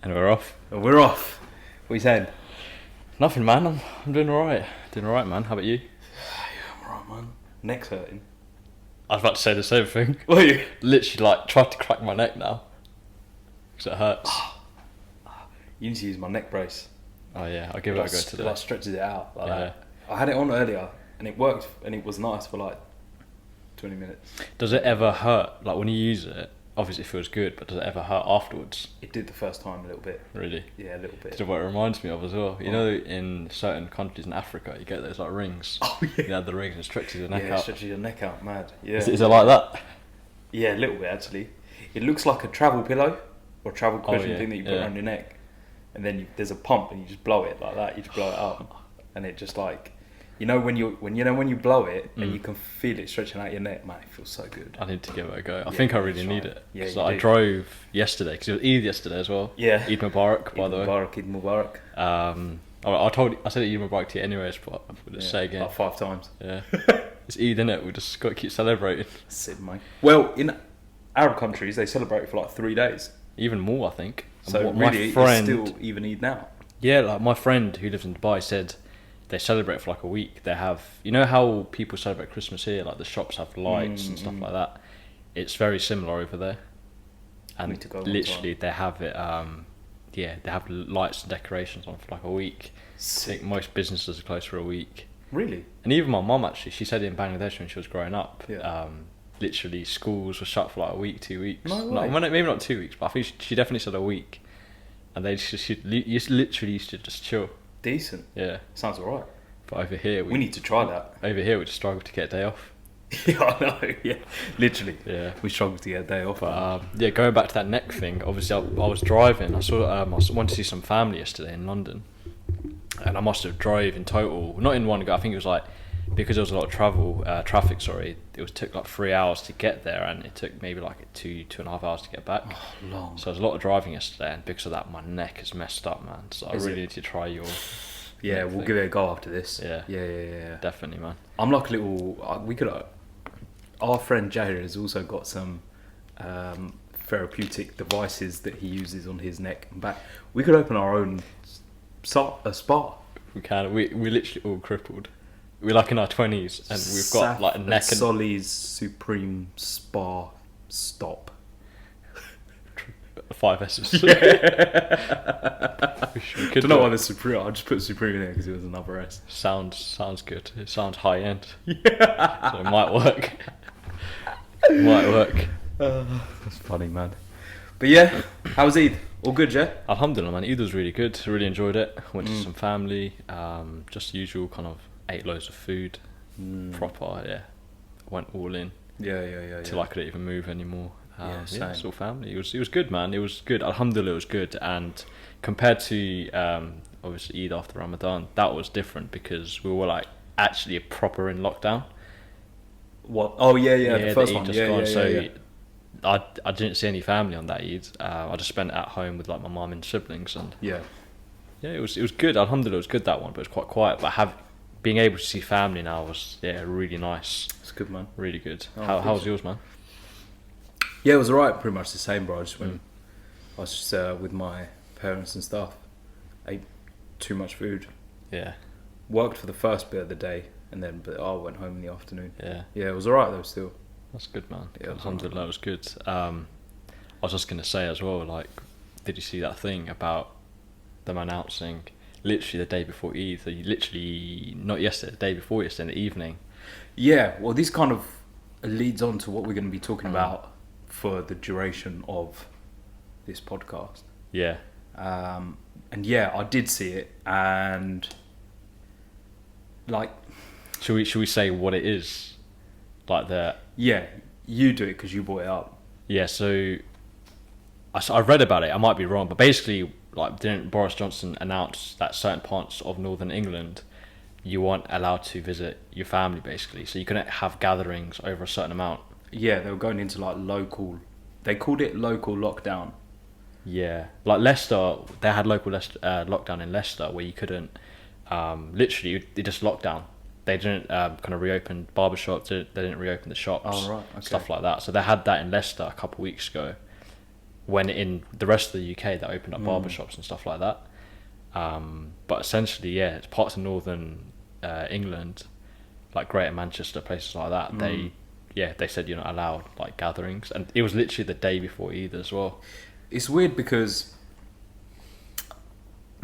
And we're off. And we're off. What are you saying? Nothing, man. I'm doing alright. Doing alright, man. How about you? Yeah, I'm alright, man. Neck's hurting. I was about to say the same thing. What are you? Literally, like, tried to crack my neck now. Because it hurts. You need to use my neck brace. Oh, yeah. I'll give it a go today. Like stretches it out. Like Yeah. that. I had it on earlier and it worked and it was nice for like 20 minutes. Does it ever hurt? Like, when you use it, obviously it feels good, but does it ever hurt afterwards? It did the first time a little bit. Really? Yeah, a little bit. It's what it reminds me of as well. You know, in certain countries in Africa, you get those, like, rings. Oh, yeah. You have the rings and stretches your neck Yeah, out. stretches your neck out, mad. Yeah. Is it like that? Yeah, a little bit actually. It looks like a travel pillow or travel cushion yeah, thing that you put around your neck, and then there's a pump and you just blow it like that. You just blow it up, and it just like, when you blow it and you can feel it stretching out your neck, man, it feels so good. I need to give it a go. I think I really need it. Yeah, Because you I do. drove yesterday, because it was Eid yesterday as well. Yeah. Eid Mubarak, by the way. Eid Mubarak. I said Eid Mubarak to you anyways, but I'll just say again. Like 5 times. Yeah. It's Eid, innit? We just got to keep celebrating. That's it, mate. Well, in Arab countries, they celebrate for like 3 days. Even more, I think. So My really, friend, it's still even Eid now. yeah, like my friend who lives in Dubai said they celebrate for like a week. They have, you know how people celebrate Christmas here, like the shops have lights and stuff like that. It's very similar over there, and Need to go one literally they have it. They have lights and decorations on for like a week. I Sick. think most businesses are closed for a week, Really? and even my mum actually, she said in Bangladesh when she was growing up, Yeah. literally schools were shut for like a week, 2 weeks. No way. Maybe not 2 weeks, but I think she definitely said a week, and they just literally used to just chill. Decent. Yeah, Sounds alright. but over here We need to try that. over here we just struggle to get a day off. Yeah, I know. Yeah, literally. Yeah. We struggle to get a day off. But going back to that neck thing, obviously I was driving. I wanted to see some family yesterday in London, and I must have drove in total, not in one go. I think it was like, because there was a lot of traffic. Sorry, it took like 3 hours to get there, and it took maybe like 2.5 hours to get back. Oh, long. So there was a lot of driving yesterday, and because of that, my neck is messed up, man. So I Is really it? need to try your. Yeah, neck we'll thing. give it a go after this. Yeah. Yeah. Definitely, man. I'm like a little. We could. Our friend Jay has also got some therapeutic devices that he uses on his neck and back. We could open our own spa. We can. We're literally all crippled. We're like in our 20s, and we've got like a neck and Solly's Supreme Spa Stop. 5 S's. Yeah. We could Don't know do why it. the Supreme. I just put Supreme in there because it was another S. Sounds good. It sounds high end. So it might work. That's funny, man. But yeah, how was Eid? All good, yeah? Alhamdulillah, man. Eid was really good. Really enjoyed it. Went to some family. Just usual kind of ate loads of food. Proper, yeah. Went all in Yeah. till I couldn't even move anymore. Yeah, same. It's all family. It was good, man. It was good. Alhamdulillah, it was good. And compared to obviously Eid after Ramadan, that was different because we were like actually proper in lockdown. What? Oh yeah. The first Eid one. just Yeah, gone. yeah, So yeah. I didn't see any family on that Eid. I just spent it at home with like my mum and siblings, and Yeah. yeah, it was good. Alhamdulillah, it was good that one, but it was quite quiet. But being able to see family now was really nice, It's good, man. really good. Oh, How good. was yours, man? Yeah, it was alright. Pretty much the same, bro. I just went. I was just with my parents and stuff. Ate too much food. Yeah, Worked for the first bit of the day, but I went home in the afternoon. yeah, Yeah, it was alright though. Still. that's good, man. Yeah, it was Alhamdulillah, it was good. I was just gonna say as well, like, did you see that thing about them announcing literally the day before Eid? So you literally not yesterday, the day before yesterday, in the evening. Yeah. Well, this kind of leads on to what we're going to be talking about for the duration of this podcast. Yeah, And yeah, I did see it, and like, should we say what it is? Like yeah, you do it because you brought it up. yeah. So I read about it. I might be wrong, but basically, like, didn't Boris Johnson announce that certain parts of Northern England you weren't allowed to visit your family, basically, so you couldn't have gatherings over a certain amount. Yeah, they were going into like local. They called it local lockdown. Yeah, like Leicester, they had local lockdown in Leicester where you couldn't. Literally, they just locked down. They didn't kind of reopen barbershops. They didn't reopen the shops. Oh, right, okay. Stuff like that. So they had that in Leicester a couple of weeks ago. when in the rest of the UK they opened up barbershops and stuff like that. But essentially, yeah, it's parts of northern England, like Greater Manchester, places like that. They said you're not allowed like gatherings, and it was literally the day before Eid as well. It's weird because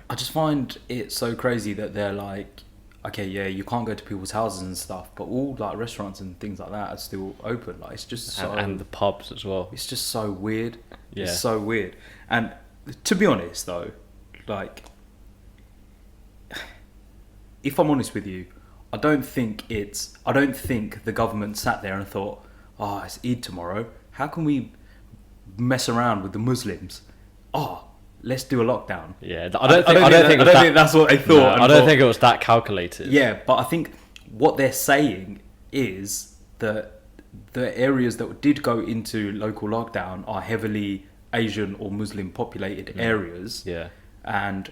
I just find it so crazy that they're like, okay, yeah, you can't go to people's houses and stuff, but all like restaurants and things like that are still open. Like, it's just so, and the pubs as well. It's just so weird. Yeah. It's so weird. And to be honest, though, like, if I'm honest with you, I don't think the government sat there and thought, oh, it's Eid tomorrow. How can we mess around with the Muslims? Oh, let's do a lockdown. Yeah, I don't think that's what they thought. No, I don't think it was that calculated. Yeah, but I think what they're saying is that the areas that did go into local lockdown are heavily Asian or Muslim populated areas. Yeah. And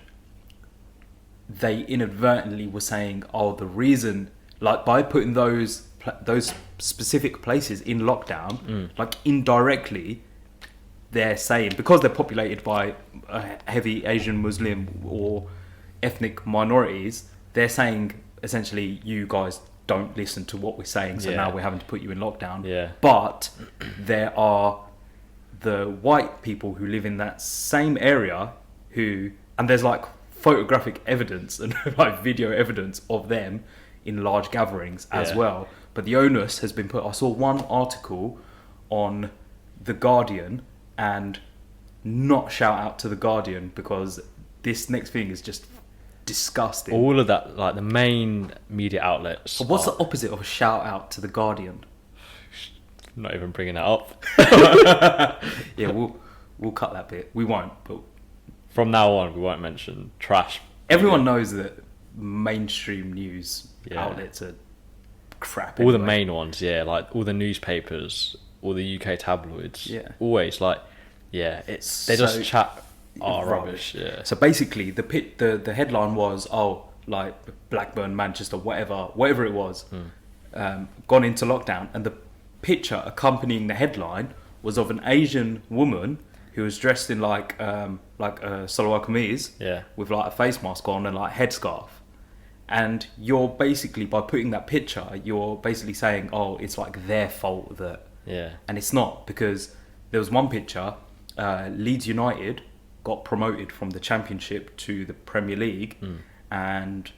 they inadvertently were saying, oh, the reason, like, by putting those specific places in lockdown, like, indirectly, they're saying, because they're populated by heavy Asian, Muslim or ethnic minorities, they're saying essentially, you guys don't listen to what we're saying, so now we're having to put you in lockdown. Yeah. But there are the white people who live in that same area and there's like photographic evidence and like video evidence of them in large gatherings as well. But the onus has been put. I saw one article on The Guardian, and not shout out to The Guardian, because this next thing is just disgusting. All of that, like the main media outlets. But what's the opposite of a shout out to The Guardian? Not even bringing that up. Yeah, we'll cut that bit. We won't, but from now on, we won't mention trash. Everyone knows that mainstream news outlets are crap. All the main ones, like all the newspapers, all the UK tabloids. Yeah. Always like, they just chat rubbish. Yeah. So basically, the headline was, like Blackburn, Manchester, whatever it was, gone into lockdown, and the picture accompanying the headline was of an Asian woman who was dressed in like a salwar kameez, with like a face mask on and like headscarf. And you're basically, by putting that picture, you're basically saying, oh, it's like their fault that... Yeah. And it's not, because there was one picture, Leeds United got promoted from the Championship to the Premier League, and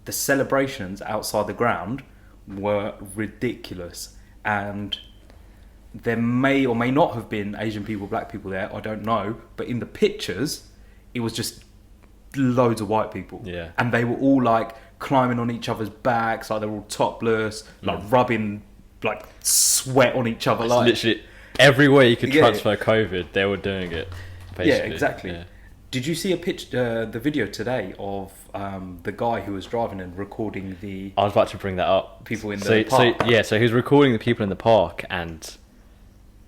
the celebrations outside the ground were ridiculous. And there may or may not have been Asian people, black people there, I don't know, but in the pictures, it was just loads of white people. Yeah. And they were all like climbing on each other's backs, like they were all topless, like rubbing like sweat on each other. Like, literally every way you could transfer COVID, they were doing it. Basically. Yeah, exactly. Yeah. Did you see the video today of the guy who was driving and recording the... I was about to bring that up. People in the park. So he was recording the people in the park, and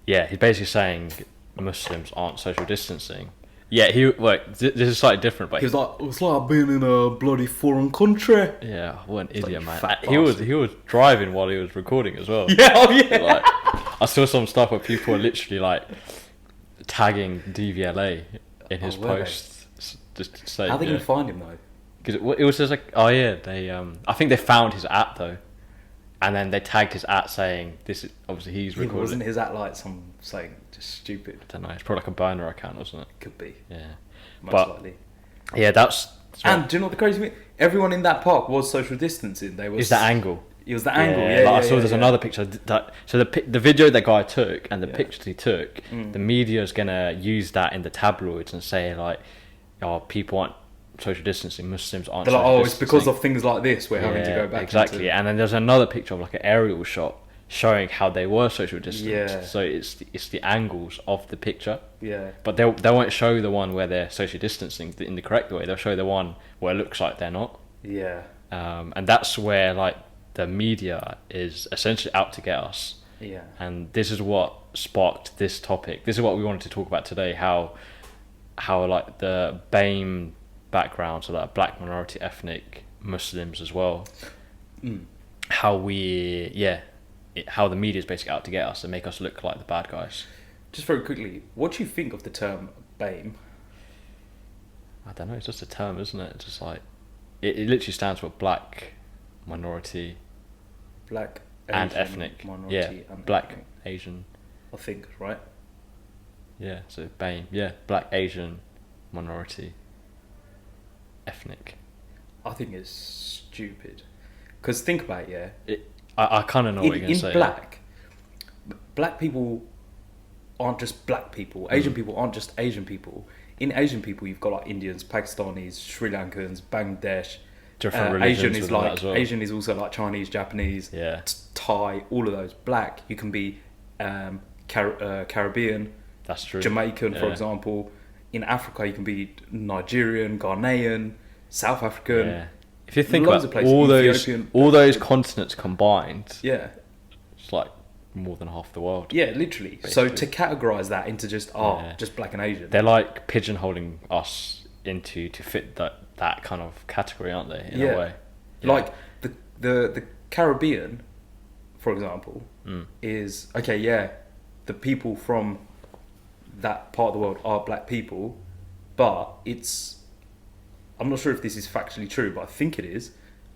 he's basically saying Muslims aren't social distancing. Yeah, this is slightly different, but he was like, it's like being in a bloody foreign country. Yeah, what an idiot, man. He was driving while he was recording as well. Yeah, oh yeah. Like, I saw some stuff where people were literally like tagging DVLA in his posts, just to say. How they gonna find him though? Because it was just like, they I think they found his app though, and then they tagged his app saying this is obviously he's recording. Wasn't his app like saying just stupid? I don't know. It's probably like a burner account, wasn't it? Could be. Yeah, most likely. Yeah, that's. And do you know what the crazy thing? Everyone in that park was social distancing. They was. It's the angle. It was the angle. Yeah, I saw there's another picture. So the video that guy took and the pictures he took, the media is gonna use that in the tabloids and say like, "Oh, people aren't social distancing. Muslims aren't." They're like, social it's because of things like this we're having to go back. Exactly. And then there's another picture of like an aerial shot showing how they were social distanced. Yeah. So it's the angles of the picture. Yeah. But they won't show the one where they're social distancing in the correct way. They'll show the one where it looks like they're not. Yeah. And that's where like the media is essentially out to get us. Yeah. And this is what sparked this topic. This is what we wanted to talk about today. How like the BAME background, so like black minority ethnic Muslims as well. How the media is basically out to get us and make us look like the bad guys. just very quickly, what do you think of the term BAME? I don't know. It's just a term, isn't it? It's just like it literally stands for black, minority, Black, and Asian, ethnic. minority, Yeah, and black, ethnic, Asian. I think, right? Yeah, so BAME. Yeah, black, Asian, minority, ethnic. I think it's stupid. Because think about it, yeah. I kind of know what you're going to say. In black people aren't just black people. Asian people aren't just Asian people. In Asian people, you've got like Indians, Pakistanis, Sri Lankans, Bangladesh. Different religions Asian is within that like as well. Asian is also like Chinese, Japanese, Yeah. Thai, all of those. Black, you can be Caribbean, That's true. Jamaican, for Yeah. example. In Africa, you can be Nigerian, Ghanaian, South African. Yeah. If you think Loads about of places, Ethiopian. all those continents combined, Yeah. it's like more than half the world. Yeah, literally. So Basically. to categorize that into just Yeah. just black and Asian. They're like pigeonholing us into to fit that kind of category, aren't they? In a way. Yeah. Like the Caribbean, for example, is okay. Yeah, the people from that part of the world are black people, but I'm not sure if this is factually true, but I think it is.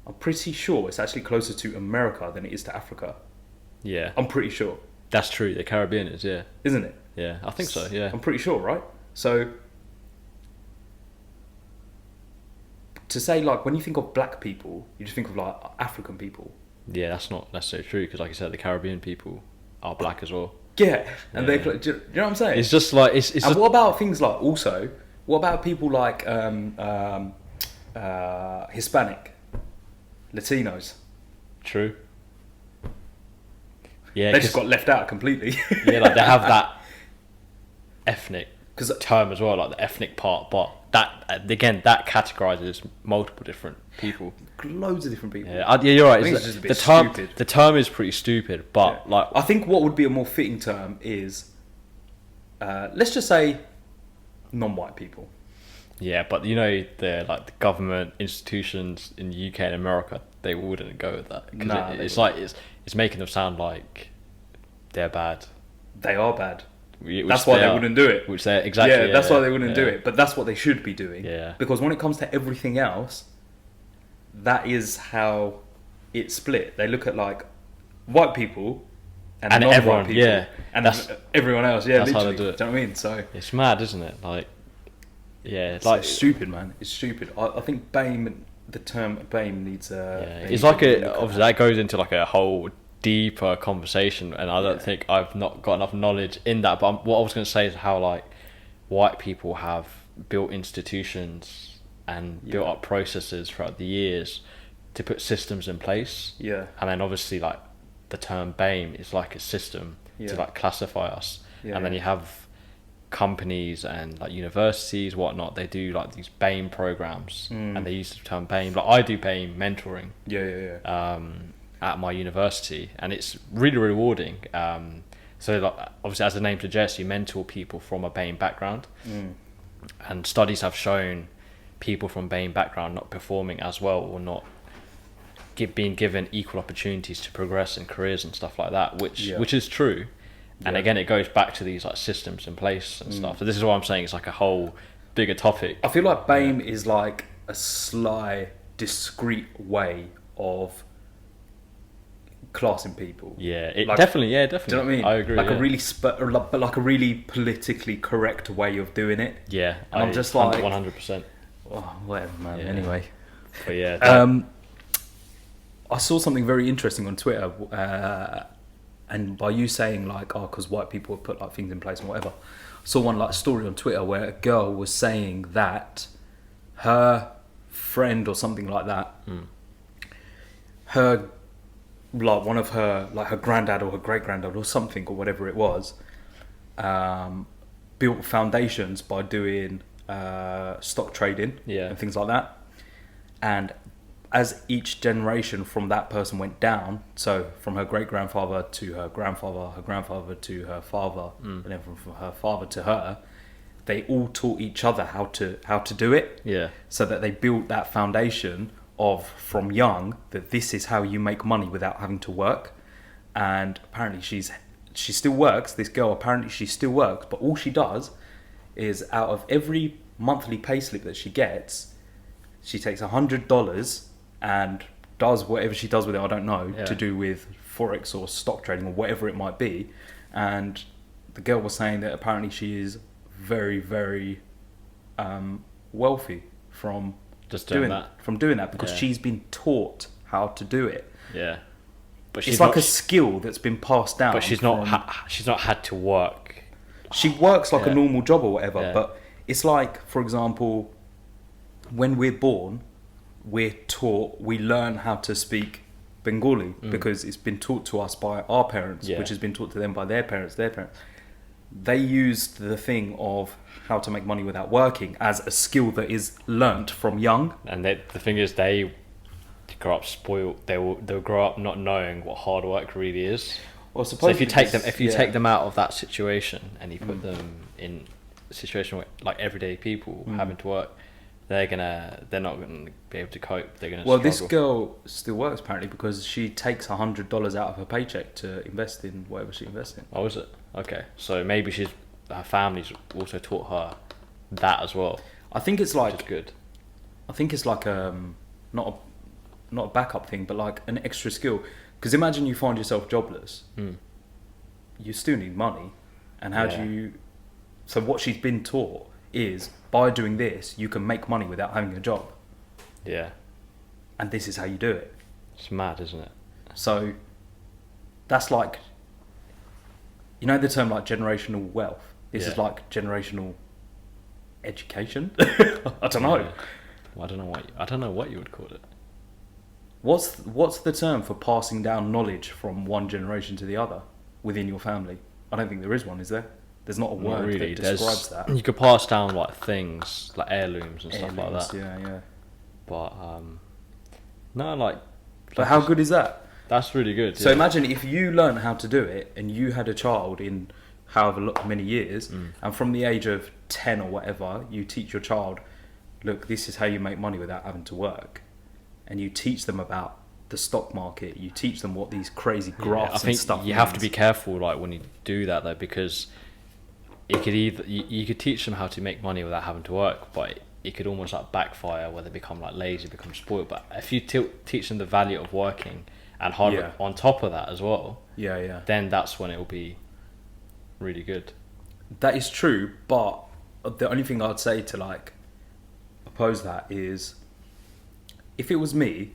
I'm pretty sure it's actually closer to America than it is to Africa. Yeah. I'm pretty sure, That's true. The Caribbean is, yeah. isn't it? Yeah, I think so, yeah. I'm pretty sure, right? So to say, like, when you think of black people, you just think of like African people. Yeah, that's not necessarily true because, like you said, the Caribbean people are black as well. Yeah, and Yeah. do you know what I'm saying? It's just like it's And just, what about things like also? What about people like Hispanic, Latinos? true. Yeah, They just got left out completely. yeah, like they have that ethnic 'Cause- term as well, like the ethnic part, but that again that categorizes multiple different people. Loads of different people. Yeah, you're right. I think It's it's just a the bit term, stupid. the term is pretty stupid, but Yeah. like I think what would be a more fitting term is, let's just say, non-white people. yeah, but you know the like the government institutions in the UK and America, they wouldn't go with that because Nah, they it's like it's making them sound like they're bad. They are bad. Which That's why they are, wouldn't do it. Which they're exactly. Yeah, that's why they wouldn't do yeah. it. But that's what they should be doing. Yeah. Because when it comes to everything else, that is how it's split. They look at like white people and, And non-white everyone, people, yeah. and That's- everyone else. Yeah, that's how literally. they do it. Do you know what I mean? So It's mad, isn't it? Like, yeah, it's like like stupid, man. It's stupid. I think BAME, the term BAME needs a. yeah, they it's need like to a look at obviously that goes into like a whole deeper conversation, and I don't Yeah. think I've not got enough knowledge in that. But what I was going to say is how like white people have built institutions and built Yeah. up processes throughout the years to put systems in place, Yeah. and then obviously like the term BAME is like a system Yeah. to like classify us, Yeah, and then yeah. you have companies and like universities whatnot, they do like these BAME programs and they use the term BAME. Like I do BAME mentoring Yeah, yeah, yeah. at my university, and it's really rewarding. So like, obviously as the name suggests, you mentor people from a BAME background, and studies have shown people from BAME background not performing as well or not being given equal opportunities to progress in careers and stuff like that, which is true. And Yeah. again, it goes back to these like systems in place and stuff. So this is what I'm saying. It's like a whole bigger topic. I feel like BAME is like a sly, discreet way of classing people. Yeah, it Like- definitely. Yeah, Do you definitely. know what I mean? I agree. Like yeah. a really, but like a really politically correct way of doing it. Yeah, And I'm just like- 100%. Oh, whatever, man. Yeah. Anyway, But yeah, I saw something very interesting on Twitter, and by you saying like, oh, because white people have put like things in place and whatever, I saw one like story on Twitter where a girl was saying that her friend or something like that, her like one of her like her granddad or her great granddad or something or whatever it was, built foundations by doing stock trading Yeah. and things like that, and as each generation from that person went down, so from her great grandfather to her grandfather to her father, and then from her father to her, they all taught each other how to do it. yeah, So that they built that foundation of from young that this is how you make money without having to work. And apparently she's she still works. This girl, apparently she still works, but all she does is, out of every monthly payslip that she gets, she takes $100 and does whatever she does with it, I don't know, Yeah. to do with Forex or stock trading or whatever it might be. And the girl was saying that apparently she is very, very wealthy from Just doing that. From doing that, because Yeah. she's been taught how to do it. Yeah. But It's like a skill that's been passed down. But she's not had to work. She works like a Yeah. normal job or whatever, Yeah. but it's like, for example, when we're born, we learn how to speak Bengali because it's been taught to us by our parents, Yeah. which has been taught to them by their parents. They used the thing of how to make money without working as a skill that is learnt from young. And the thing is, they grow up spoiled. They'll grow up not knowing what hard work really is. Well, So if you take them out of that situation and you put them in a situation where, like, everyday people having to work, they're not gonna be able to cope. They're gonna Well, struggle. this girl still works apparently because she takes $100 out of her paycheck to invest in whatever she invests in. Oh, is it? Okay, so maybe her family's also taught her that as well. I think it's Which is like good. I think it's like not a backup thing, but like an extra skill. Because imagine you find yourself jobless, you still need money, and how Yeah. do you? So what she's been taught is, by doing this, you can make money without having a job, Yeah, and this is how you do it. it's mad, isn't it? So that's like, you know, the term like generational wealth. This is Yeah. like generational education. I don't know. Yeah. Well, I don't know what you would call it. What's the term for passing down knowledge from one generation to the other within your family? I don't think there is one, is there? There's not a Not word really. that describes that. You could pass down like things like heirlooms and stuff like Heirlooms, that. Yeah. But no, like. But how good is that? That's really good. So yeah. imagine if you learn how to do it and you had a child in however many years, and from the age of 10 or whatever, you teach your child, look, this is how you make money without having to work. And you teach them about the stock market. You teach them what these crazy graphs I think and stuff you have to means. be careful, like, when you do that, though, because it could either you could teach them how to make money without having to work, but it could almost like backfire where they become like lazy, become spoiled. But if you teach them the value of working and hard work on top of that as well, Yeah. then that's when it will be really good. That is true, but the only thing I'd say to like oppose that is, if it was me,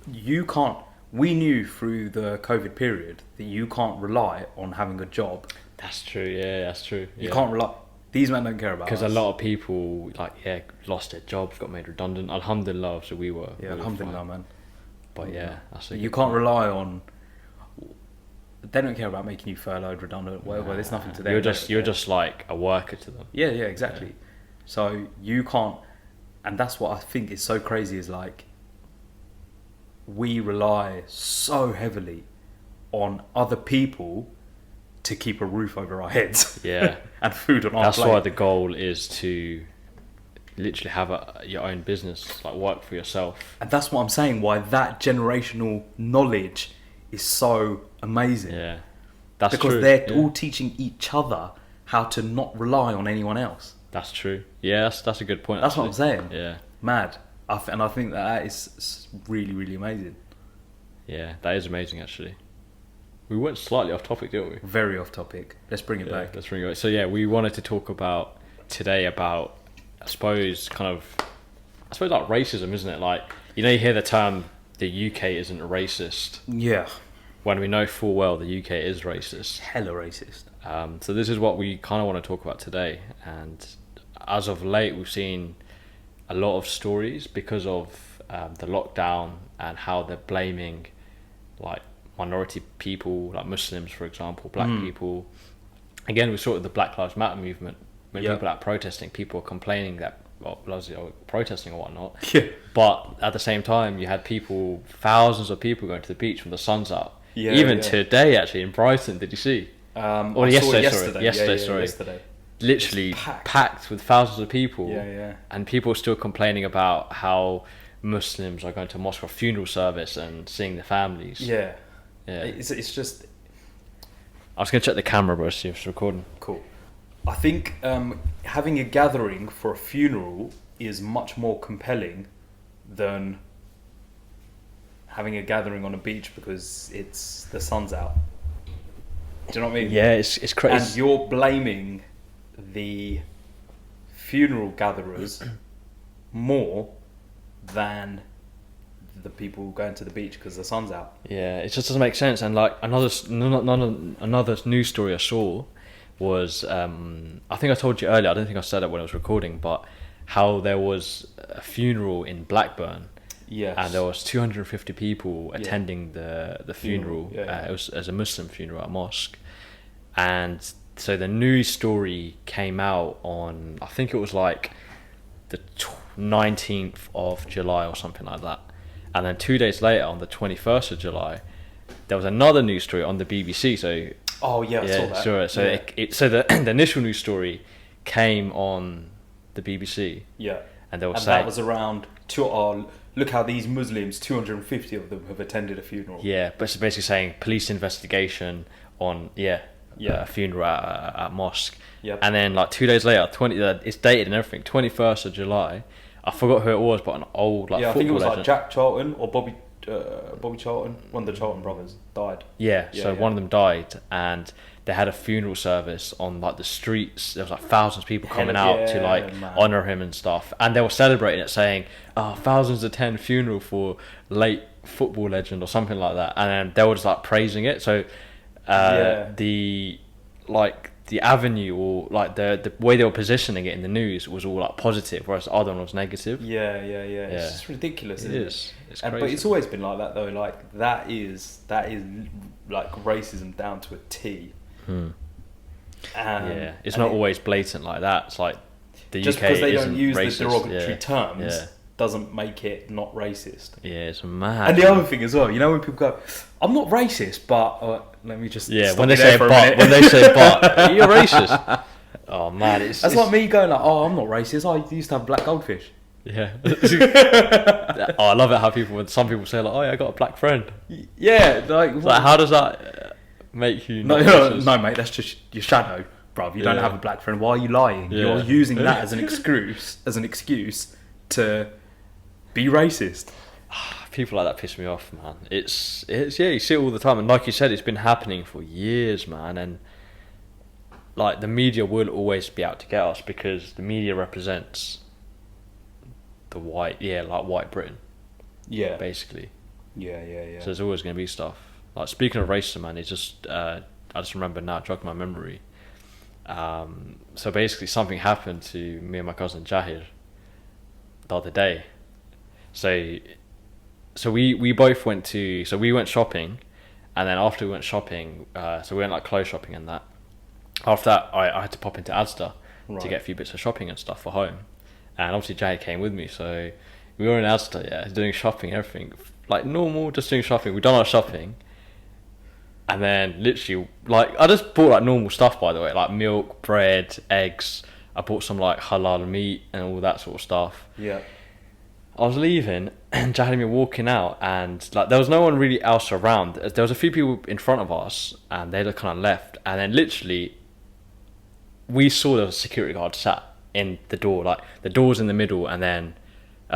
we knew through the COVID period that you can't rely on having a job. That's true. Yeah, that's true. You can't rely. These men don't care about us. Because a lot of people lost their jobs, got made redundant. Alhamdulillah, so we were. Yeah, we were alhamdulillah, fine. man. But yeah, that's a You good can't point. rely on. They don't care about making you furloughed, redundant, whatever. There's nothing to them. You're just like a worker to them. Yeah, exactly. Yeah. So you can't, and that's what I think is so crazy, is like, we rely so heavily on other people to keep a roof over our heads. Yeah. And food on our That's plate. why the goal is to literally have your own business, like work for yourself. And that's what I'm saying, why that generational knowledge is so amazing. Yeah, that's because true. they're yeah. all teaching each other how to not rely on anyone else. That's true. Yeah, that's a good point. That's what I'm actually. saying. Yeah, Mad. And I think that is really, really amazing. yeah, that is amazing. Actually, we went slightly off topic, didn't we? Very off topic. Let's bring it back. Let's bring it back. So yeah, we wanted to talk about today about, I suppose like racism, isn't it? Like, you hear the term the UK isn't racist, Yeah. when we know full well the UK is racist. Hella racist. So this is what we kind of want to talk about today. And as of late, we've seen a lot of stories because of the lockdown and how they're blaming like minority people, like Muslims, for example, black people. Again, we saw it with the Black Lives Matter movement. When people are protesting, people are complaining that, protesting or whatnot. Yeah. But at the same time, you had thousands of people going to the beach when the sun's up. Yeah, Even yeah. today, actually, in Brighton, did you see? Or Yesterday. Literally packed with thousands of people. Yeah. And people are still complaining about how Muslims are going to mosque for funeral service and seeing their families. Yeah. Yeah. It's just, I was gonna check the camera, bro, see if it's recording. Cool. I think having a gathering for a funeral is much more compelling than having a gathering on a beach because the sun's out. Do you know what I mean? Yeah, it's crazy. And you're blaming the funeral gatherers more than the people going to the beach because the sun's out. Yeah, it just doesn't make sense. And like another news story I saw was I think I told you earlier. I don't think I said it when I was recording, but how there was a funeral in Blackburn. Yes. And there was 250 people attending the funeral. Yeah. It was as a Muslim funeral at a mosque, and so the news story came out on, I think it was like the 19th of July or something like that. And then 2 days later, on the 21st of July, there was another news story on the BBC. So I saw that. Sure. So the initial news story came on the BBC. Yeah. And they were saying that was around look how these Muslims, 250 of them have attended a funeral. Yeah, but it's basically saying police investigation on a funeral at mosque. Yep. And then like 2 days later, it's dated and everything, 21st of July. I forgot who it was, but an old football I think it was legend. like Jack Charlton or Bobby Charlton, one of the Charlton brothers died. So one of them died, and they had a funeral service on like the streets. There was like thousands of people coming out to like honour him and stuff, and they were celebrating it, saying, thousands attend funeral for late football legend or something like that, and then they were just like praising it. So the avenue, or like the way they were positioning it in the news, was all like positive, whereas the other one was negative. Yeah. It's just ridiculous. It is. It's crazy. But it's always been like that though. Like that is like racism down to a T. It's not always blatant like that. It's like the just UK because they isn't don't use racist. the derogatory terms doesn't make it not racist. Yeah, it's mad. And the other thing as well, you know, when people go, "I'm not racist," but let me just when they say but, you're racist. Oh man, that's like me going like, "Oh, I'm not racist. I used to have black goldfish." Yeah. I love it how some people say like, "Oh yeah, I got a black friend." Yeah, like how does that make you? No, mate, that's just your shadow, bruv. You don't have a black friend. Why are you lying? Yeah. You're using that as an excuse to be racist. People like that piss me off, man. It's you see it all the time, and like you said, it's been happening for years, man. And like the media will always be out to get us because the media represents the white Britain. Yeah, basically. Yeah. So there's always going to be stuff. Like speaking of racism, man, it's just I just remember now, it jogged my memory. So basically, something happened to me and my cousin Jahir the other day. So we both went we went shopping, and then after we went shopping, so we went like clothes shopping and that. After that, I had to pop into Asda to get a few bits of shopping and stuff for home, and obviously Jay came with me, so we were in Asda, doing shopping, everything like normal, just doing shopping. We done our shopping, and then literally like I just bought like normal stuff, by the way, like milk, bread, eggs. I bought some like halal meat and all that sort of stuff. Yeah. I was leaving and Jay had me walking out, and like there was no one really else around. There was a few people in front of us, and they just kind of left. And then literally, we saw there was a security guard sat in the door. Like the door's in the middle, and then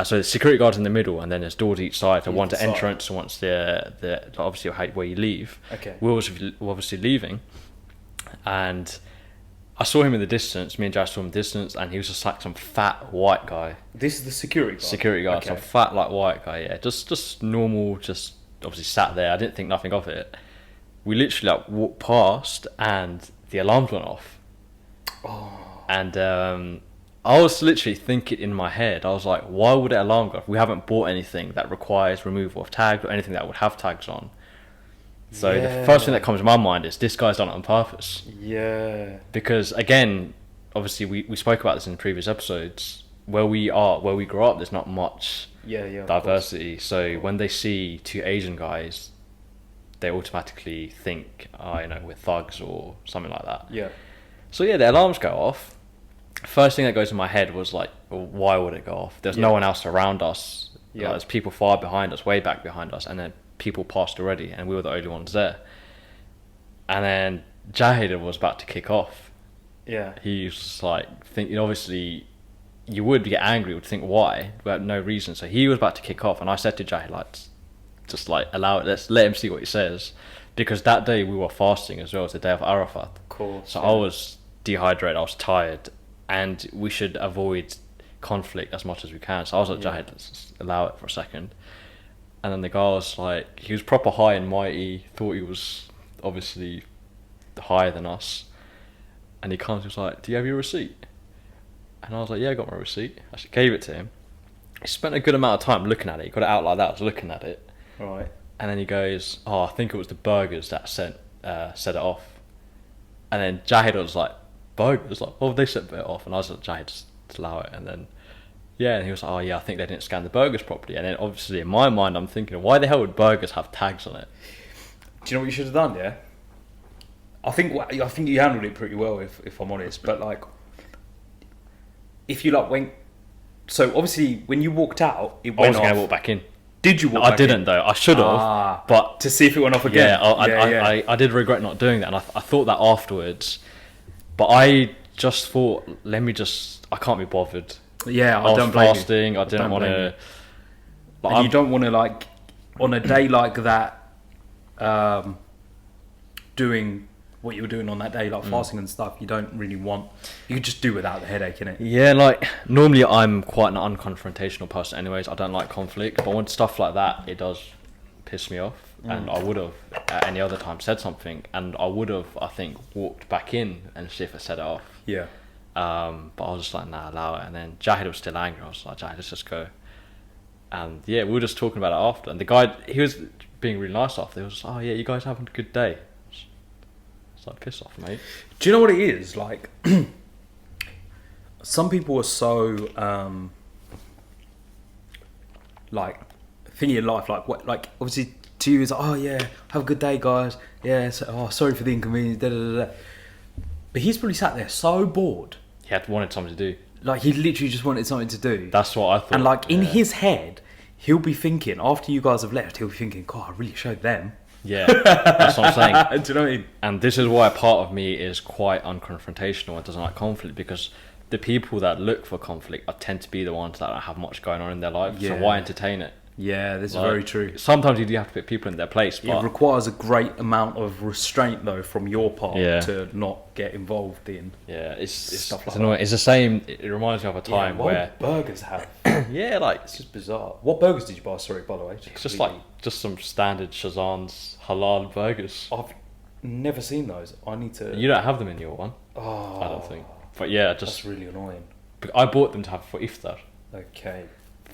so the security guard's in the middle, and then there's doors each side. So one's the entrance, and one's the obviously where you leave. Okay. We're obviously leaving, and I saw him in the distance. Me and Jay saw him in the distance, and he was just like some fat white guy. This is the security guard? Security guard, some fat like white guy, just normal, just obviously sat there. I didn't think nothing of it. We literally like walked past, and the alarms went off. And I was literally thinking in my head, I was like, why would that alarm go off? We haven't bought anything that requires removal of tags or anything that would have tags on. So the first thing that comes to my mind is this guy's done it on purpose. Yeah. Because again, obviously we spoke about this in previous episodes. Where we grew up, there's not much diversity. So when they see two Asian guys, they automatically think, we're thugs or something like that. Yeah. So the alarms go off. First thing that goes in my head was like, well, why would it go off? There's no one else around us. Yeah. There's people far behind us, way back behind us, and then people passed already, and we were the only ones there. And then Jahid was about to kick off. Yeah. He was just like thinking. Obviously, you would get angry, would think why, but no reason. So he was about to kick off, and I said to Jahid, like, just like allow it. Let's let him see what he says, because that day we were fasting as well. It's the day of Arafat. Of course. So I was dehydrated. I was tired, and we should avoid conflict as much as we can. So I was like, Jahid, let's just allow it for a second. And then the guy was like, he was proper high and mighty. Thought he was obviously higher than us. And he comes, he was like, do you have your receipt? And I was like, yeah, I got my receipt. I gave it to him. He spent a good amount of time looking at it. He got it out like that. I was looking at it. Right. And then he goes, oh, I think it was the burgers that set it off. And then Jahid was like, burgers? Like, oh, they set it off. And I was like, Jahid, just allow it. And then, yeah, and he was like, oh, yeah, I think they didn't scan the burgers properly. And then obviously in my mind, I'm thinking, why the hell would burgers have tags on it? Do you know what you should have done, yeah? I think you handled it pretty well, if I'm honest. But like, if you like went, so obviously when you walked out, it I went was going off. to walk back in. Did you walk I back didn't in? though. I should have, but to see if it went off again. Yeah, I did regret not doing that, and I thought that afterwards. But I just thought, I can't be bothered. Yeah, I don't was blame fasting. you. I didn't want to. And you don't want to like, on a day like that, doing what you were doing on that day, like fasting and stuff. You don't really want. You could just do without the headache, innit? Yeah, like normally I'm quite an unconfrontational person. Anyways, I don't like conflict, but when stuff like that, it does piss me off. And I would have at any other time said something, and I would have, I think, walked back in and see if I set it off. Yeah. But I was just like, nah, allow it. And then Jahid was still angry. I was like, Jahid, let's just go. And yeah, we were just talking about it after. And the guy, he was being really nice after. He was like, oh yeah, you guys having a good day. It's like, piss off, mate. Do you know what it is? Like, some people are so, like, thinking in life, like, what, like, obviously to you is like, oh yeah, have a good day, guys. Yeah, so, oh, sorry for the inconvenience, da da da da. But he's probably sat there so bored. He had wanted something to do. Like, he literally just wanted something to do. That's what I thought. And like, in his head, he'll be thinking, after you guys have left, he'll be thinking, God, I really showed them. Yeah, that's what I'm saying. Do you know what I mean? And this is why part of me is quite unconfrontational and doesn't like conflict, because the people that look for conflict tend to be the ones that don't have much going on in their life. Yeah. So why entertain it? Yeah, this Like, is very true. Sometimes you do have to put people in their place, but It requires a great amount of restraint, though, from your part Yeah. to not get involved in. yeah, it's Stuff like annoying. It's the same. It reminds me of a time what where would burgers have? yeah, like It's just bizarre. What burgers did you buy? Sorry, by the way. it's just like some standard Shazan's halal burgers. I've never seen those. I need to. You don't have them in your one, Oh, I don't think. But yeah, that's just really annoying. I bought them to have for iftar. Okay.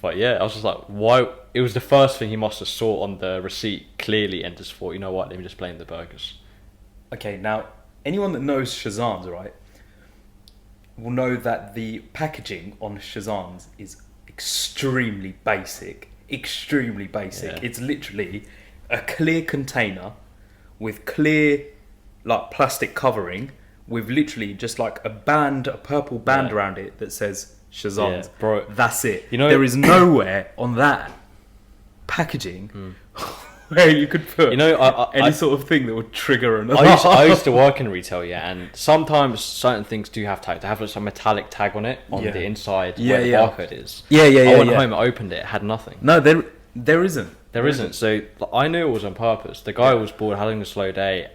But yeah, I was just like, why? It was the first thing he must have saw on the receipt clearly, and just thought, you know what? Let me just blame the burgers. Okay, now anyone that knows Shazam's, right, will know that the packaging on Shazam's is extremely basic. Extremely basic. Yeah. It's literally a clear container with clear, like, plastic covering, with literally just like a purple band Yeah. around it that says Shazam's. Yeah, bro. That's it. You know, there is nowhere on that packaging where you could put You know, any sort of thing that would trigger an I used to work in retail, yeah, and sometimes certain things do have tags. They have like some metallic tag on it on Yeah. the inside Yeah, where the yeah. barcode is. Yeah, yeah, I yeah, went yeah. home, I opened it, it had nothing. No, there isn't. There isn't. So like, I knew it was on purpose. The guy was bored, having a slow day,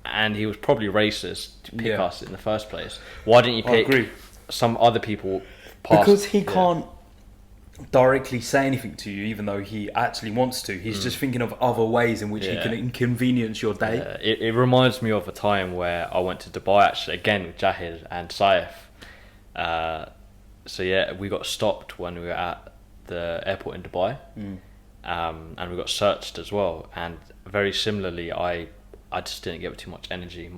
and he was probably racist to pick Yeah. us in the first place. Why didn't you I pick agree. some other people? Past, Because he yeah. can't directly say anything to you, even though he actually wants to. He's just thinking of other ways in which he Yeah. can inconvenience your day. It reminds me of a time where I went to Dubai, actually, again with Jahid and Saif. So yeah, we got stopped when we were at the airport in Dubai, and we got searched as well. And very similarly, I just didn't get too much energy.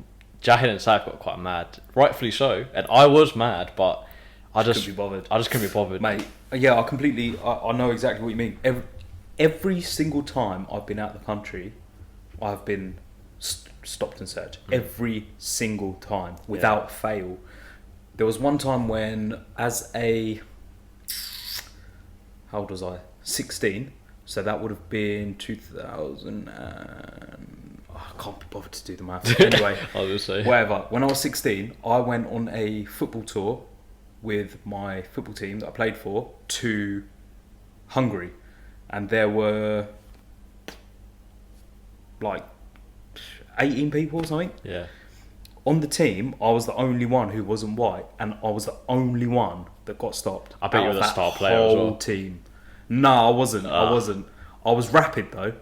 Jahid and Saif got quite mad, rightfully so, and I was mad, but I just couldn't be bothered. I just couldn't be bothered, Mate, yeah, I know exactly what you mean. Every single time I've been out of the country, I've been stopped and searched. Every single time, without fail. There was one time when, how old was I? 16. So that would have been 2000. I can't be bothered to do the math. Anyway, I was gonna say. whatever. When I was 16, I went on a football tour with my football team that I played for to Hungary, and there were like 18 people or something. Yeah. On the team, I was the only one who wasn't white, and I was the only one that got stopped. I bet you out were of the that star player as well. whole team. No, I wasn't. I wasn't. I was rapid though.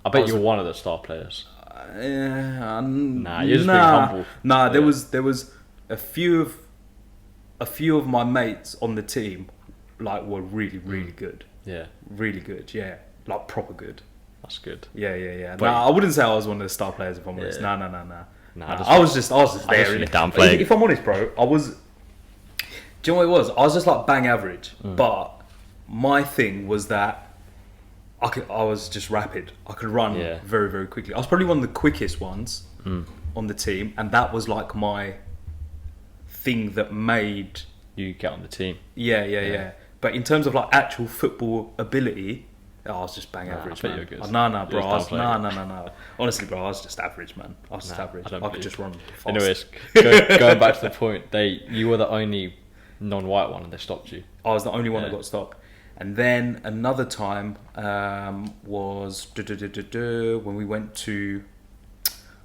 I bet you were one of the star players. Nah, you're just being humble. Nah, there Yeah. was a few of my mates on the team, like, were really good, Yeah, really good. Yeah, like proper good. that's good. Yeah. But- Nah, I wouldn't say I was one of the star players if I'm honest. Yeah. Nah. Nah, I was just I there. just feel innit? downplaying. If I'm honest, bro, I was. Do you know what it was? I was just like bang average, but my thing was that I was just rapid. I could run Yeah. very, very quickly. I was probably one of the quickest ones on the team, and that was like my thing that made. You get on the team. Yeah. But in terms of like actual football ability, I was just bang Nah, average, I bet man. you were good. Nah, bro. You're I was, just downplaying no. Honestly, bro, I was just average, man. I was just Nah, average. I don't I could believe just run fast. Anyways, going back to the point, you were the only non-white one, and they stopped you. I was the only one Yeah. that got stopped. And then another time was when we went to.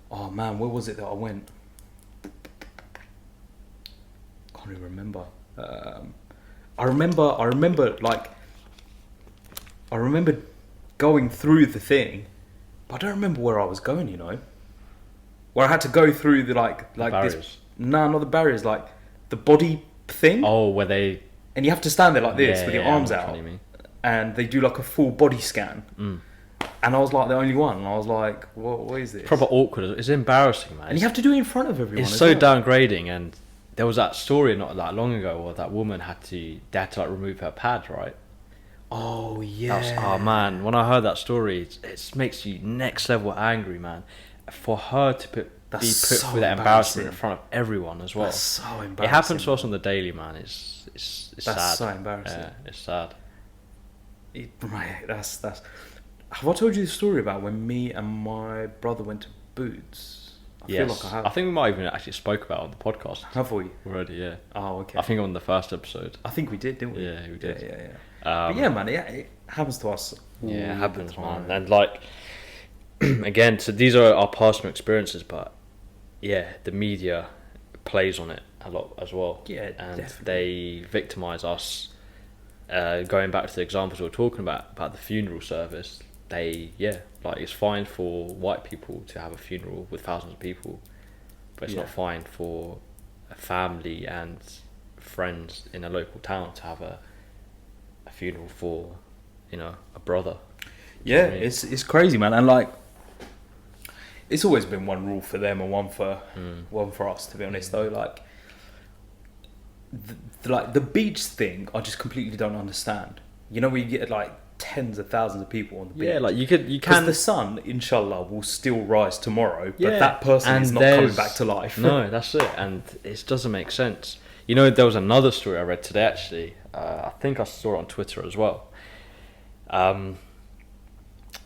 Oh man, where was it that I went? Can't even remember. I remember going through the thing, but I don't remember where I was going. You know, where I had to go through the like barriers. this. No, not the barriers. Like the body thing. Oh, where they? And you have to stand there like this Yeah, with your yeah, I arms know which out, one you mean. and they do like a full body scan. And I was like the only one, and I was like, what is this? Proper awkward. It's embarrassing, man. And you have to do it in front of everyone. It's as so well. downgrading, and there was that story not that long ago where that woman had to like remove her pad, right? Oh yeah. Oh man, when I heard that story, it makes you next level angry, man. For her to be put so through that embarrassment in front of everyone as well. That's so embarrassing. It happens to us on the daily, man. It's That's sad. so embarrassing. Yeah, it's sad. Right. That's. Have I told you the story about when me and my brother went to Boots? I feel like I have. I think we might even actually spoke about it on the podcast Have we? already. Yeah. Oh, okay. I think on the first episode. I think we did, didn't we? Yeah, we did. Yeah. Um, But yeah, man, it happens to us. Yeah, it all happens, the man. time. And like, again, so these are our personal experiences, but yeah, the media plays on it a lot as well. Yeah, and definitely. they victimize us. Going back to the examples we were talking about the funeral service, it's fine for white people to have a funeral with thousands of people, but it's Yeah. not fine for a family and friends in a local town to have a funeral for, a brother. Do you know Yeah, what I mean? it's crazy, man, and like, it's always been one rule for them and one for us. To be honest, though, like, the beach thing, I just completely don't understand. You know, where you get like tens of thousands of people on the beach. Yeah, like you Because can. the sun, inshallah, will still rise tomorrow, but Yeah, that person and is not coming there's- back to life. No, that's it, and it doesn't make sense. There was another story I read today. Actually, I think I saw it on Twitter as well.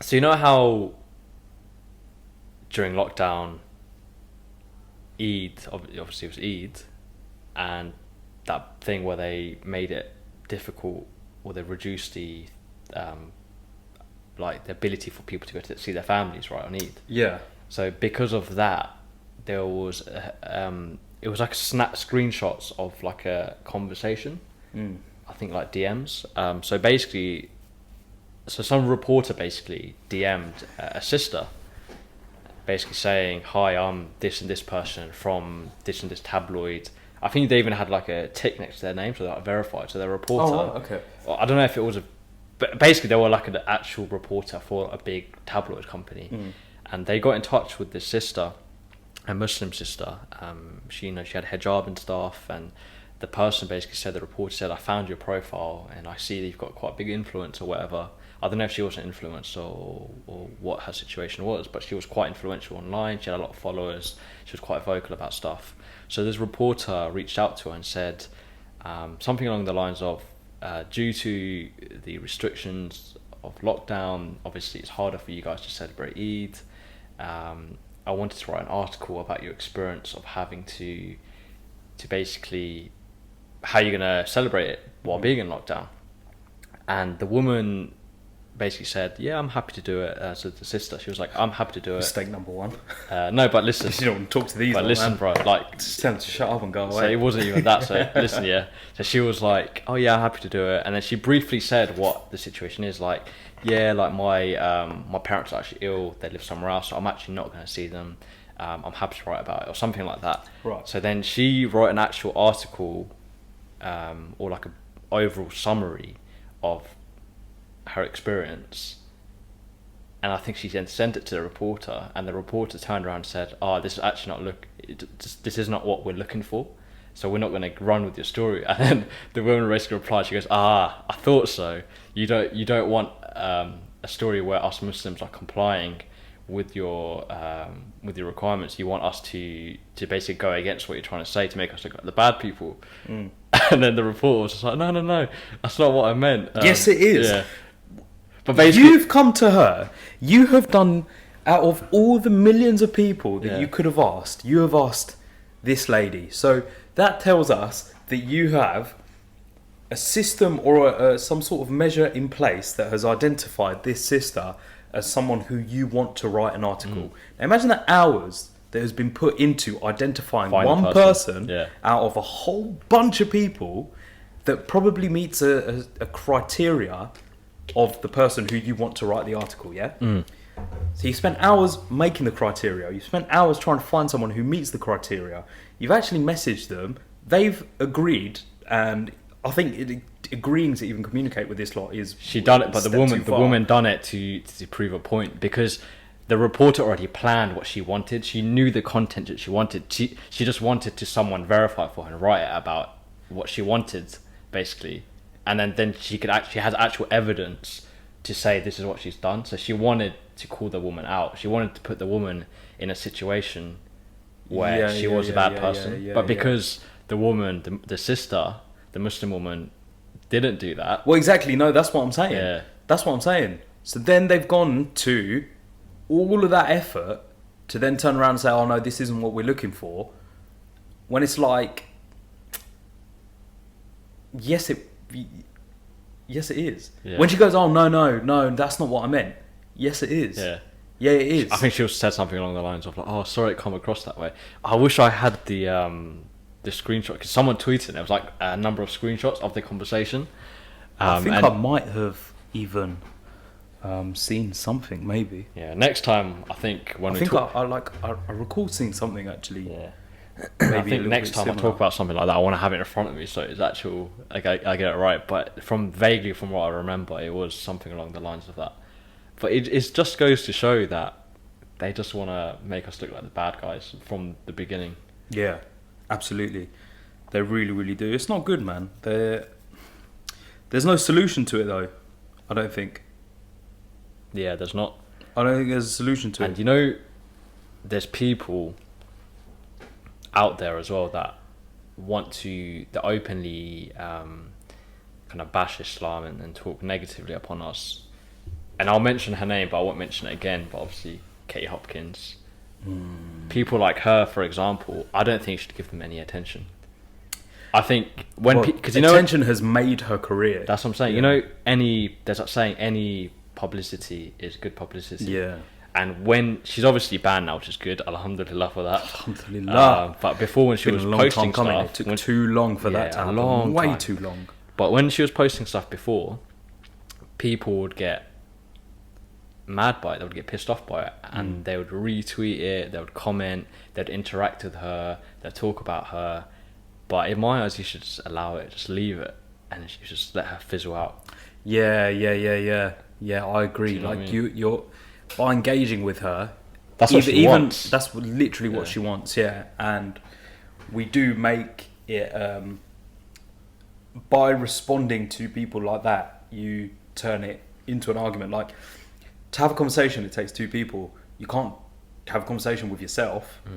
So you know how during lockdown, obviously it was Eid, and that thing where they made it difficult, or they reduced the the ability for people to go to see their families, right, on Eid. Yeah. So because of that, there was it was like screenshots of like a conversation. I think like DMs. So basically, some reporter basically DM'd a sister, basically saying, "Hi, I'm this and this person from this and this tabloid." I think they even had like a tick next to their name, so they're like verified. So they're a reporter. Oh, wow, okay. I don't know if it was but basically they were like an actual reporter for a big tabloid company, and they got in touch with this sister, a Muslim sister. She had hijab and stuff, and the person basically said, the reporter said, "I found your profile and I see that you've got quite a big influence or whatever." I don't know if she was an influencer or what her situation was, but she was quite influential online. She had a lot of followers. She was quite vocal about stuff. So this reporter reached out to her and said something along the lines of, due to the restrictions of lockdown, obviously it's harder for you guys to celebrate Eid. I wanted to write an article about your experience of having to basically how you're gonna celebrate it while being in lockdown. And the woman basically said, "Yeah, I'm happy to do it." So the sister, she was like, "I'm happy to do it." Mistake number one. No, but listen, You don't want to talk to these. but listen, man. bro, like, Just tell them to shut up and go away. so it wasn't even that. So listen, yeah. So she was like, "Oh yeah, I'm happy to do it," and then she briefly said what the situation is. Like, yeah, like my parents are actually ill. They live somewhere else, so I'm actually not going to see them. I'm happy to write about it or something like that. Right. So then she wrote an actual article, or like a overall summary of her experience. And I think she then sent it to the reporter, and the reporter turned around and said, "Oh, this is actually not this is not what we're looking for, so we're not going to run with your story." And then the woman basically replied, she goes, "I thought so. You don't want a story where us Muslims are complying with your requirements. You want us to basically go against what you're trying to say to make us look like the bad people." And then the reporter was just like, no, that's not what I meant. Yes, it is. Yeah. But basically, You've come to her. You have done, out of all the millions of people that you could have asked, you have asked this lady. So that tells us that you have a system or some sort of measure in place that has identified this sister as someone who you want to write an article. Now imagine the hours that has been put into identifying Find one the person Yeah. out of a whole bunch of people that probably meets a criteria of the person who you want to write the article, yeah? So you spent hours making the criteria. You spent hours trying to find someone who meets the criteria. You've actually messaged them. They've agreed, and I think agreeing to even communicate with this lot is she done it, but a step the too far. woman done it to prove a point, because the reporter already planned what she wanted. She knew the content that she wanted. She just wanted to someone verify for her and write it about what she wanted, basically. And then she has actual evidence to say this is what she's done. So she wanted to call the woman out. She wanted to put the woman in a situation where she was a bad person. But because the woman, the sister, the Muslim woman, didn't do that. Well, exactly. No, that's what I'm saying. Yeah. That's what I'm saying. So then they've gone to all of that effort to then turn around and say, "Oh no, this isn't what we're looking for." When it's like, yes, it is. Yeah. When she goes, "Oh no, that's not what I meant." Yes, it is. Yeah, it is. I think she said something along the lines of like, "Oh, sorry, it come across that way." I wish I had the screenshot, because someone tweeted. There was like a number of screenshots of the conversation. I think I might have even seen something, maybe. Yeah, next time I think when I recall seeing something actually. Yeah. Maybe I think next time I talk about something like that, I want to have it in front of me so it's actual. I get it right. But vaguely from what I remember, it was something along the lines of that. But it just goes to show that they just want to make us look like the bad guys from the beginning. Yeah, absolutely. They really, really do. It's not good, man. There's no solution to it, though. I don't think. Yeah, there's not. I don't think there's a solution to And it. There's people out there as well that openly kind of bash Islam and talk negatively upon us. And I'll mention her name, but I won't mention it again. But obviously, Katie Hopkins. People like her, for example, I don't think you should give them any attention. I think because attention has made her career. That's what I'm saying. Yeah. There's that saying, any publicity is good publicity. Yeah. And when she's obviously banned now, which is good, alhamdulillah for that. Alhamdulillah. But before, when she was posting stuff, it took too long for that to happen. Way too long. But when she was posting stuff before, people would get mad by it. They would get pissed off by it, and they would retweet it. They would comment. They'd interact with her. They'd talk about her. But in my eyes, you should just allow it, just leave it, and you should just let her fizzle out. Yeah. I agree. Do you know what I mean? You're by engaging with her. That's what she wants. That's literally what she wants. Yeah, and we do make it by responding to people like that. You turn it into an argument. Like, to have a conversation, it takes two people. You can't have a conversation with yourself. Do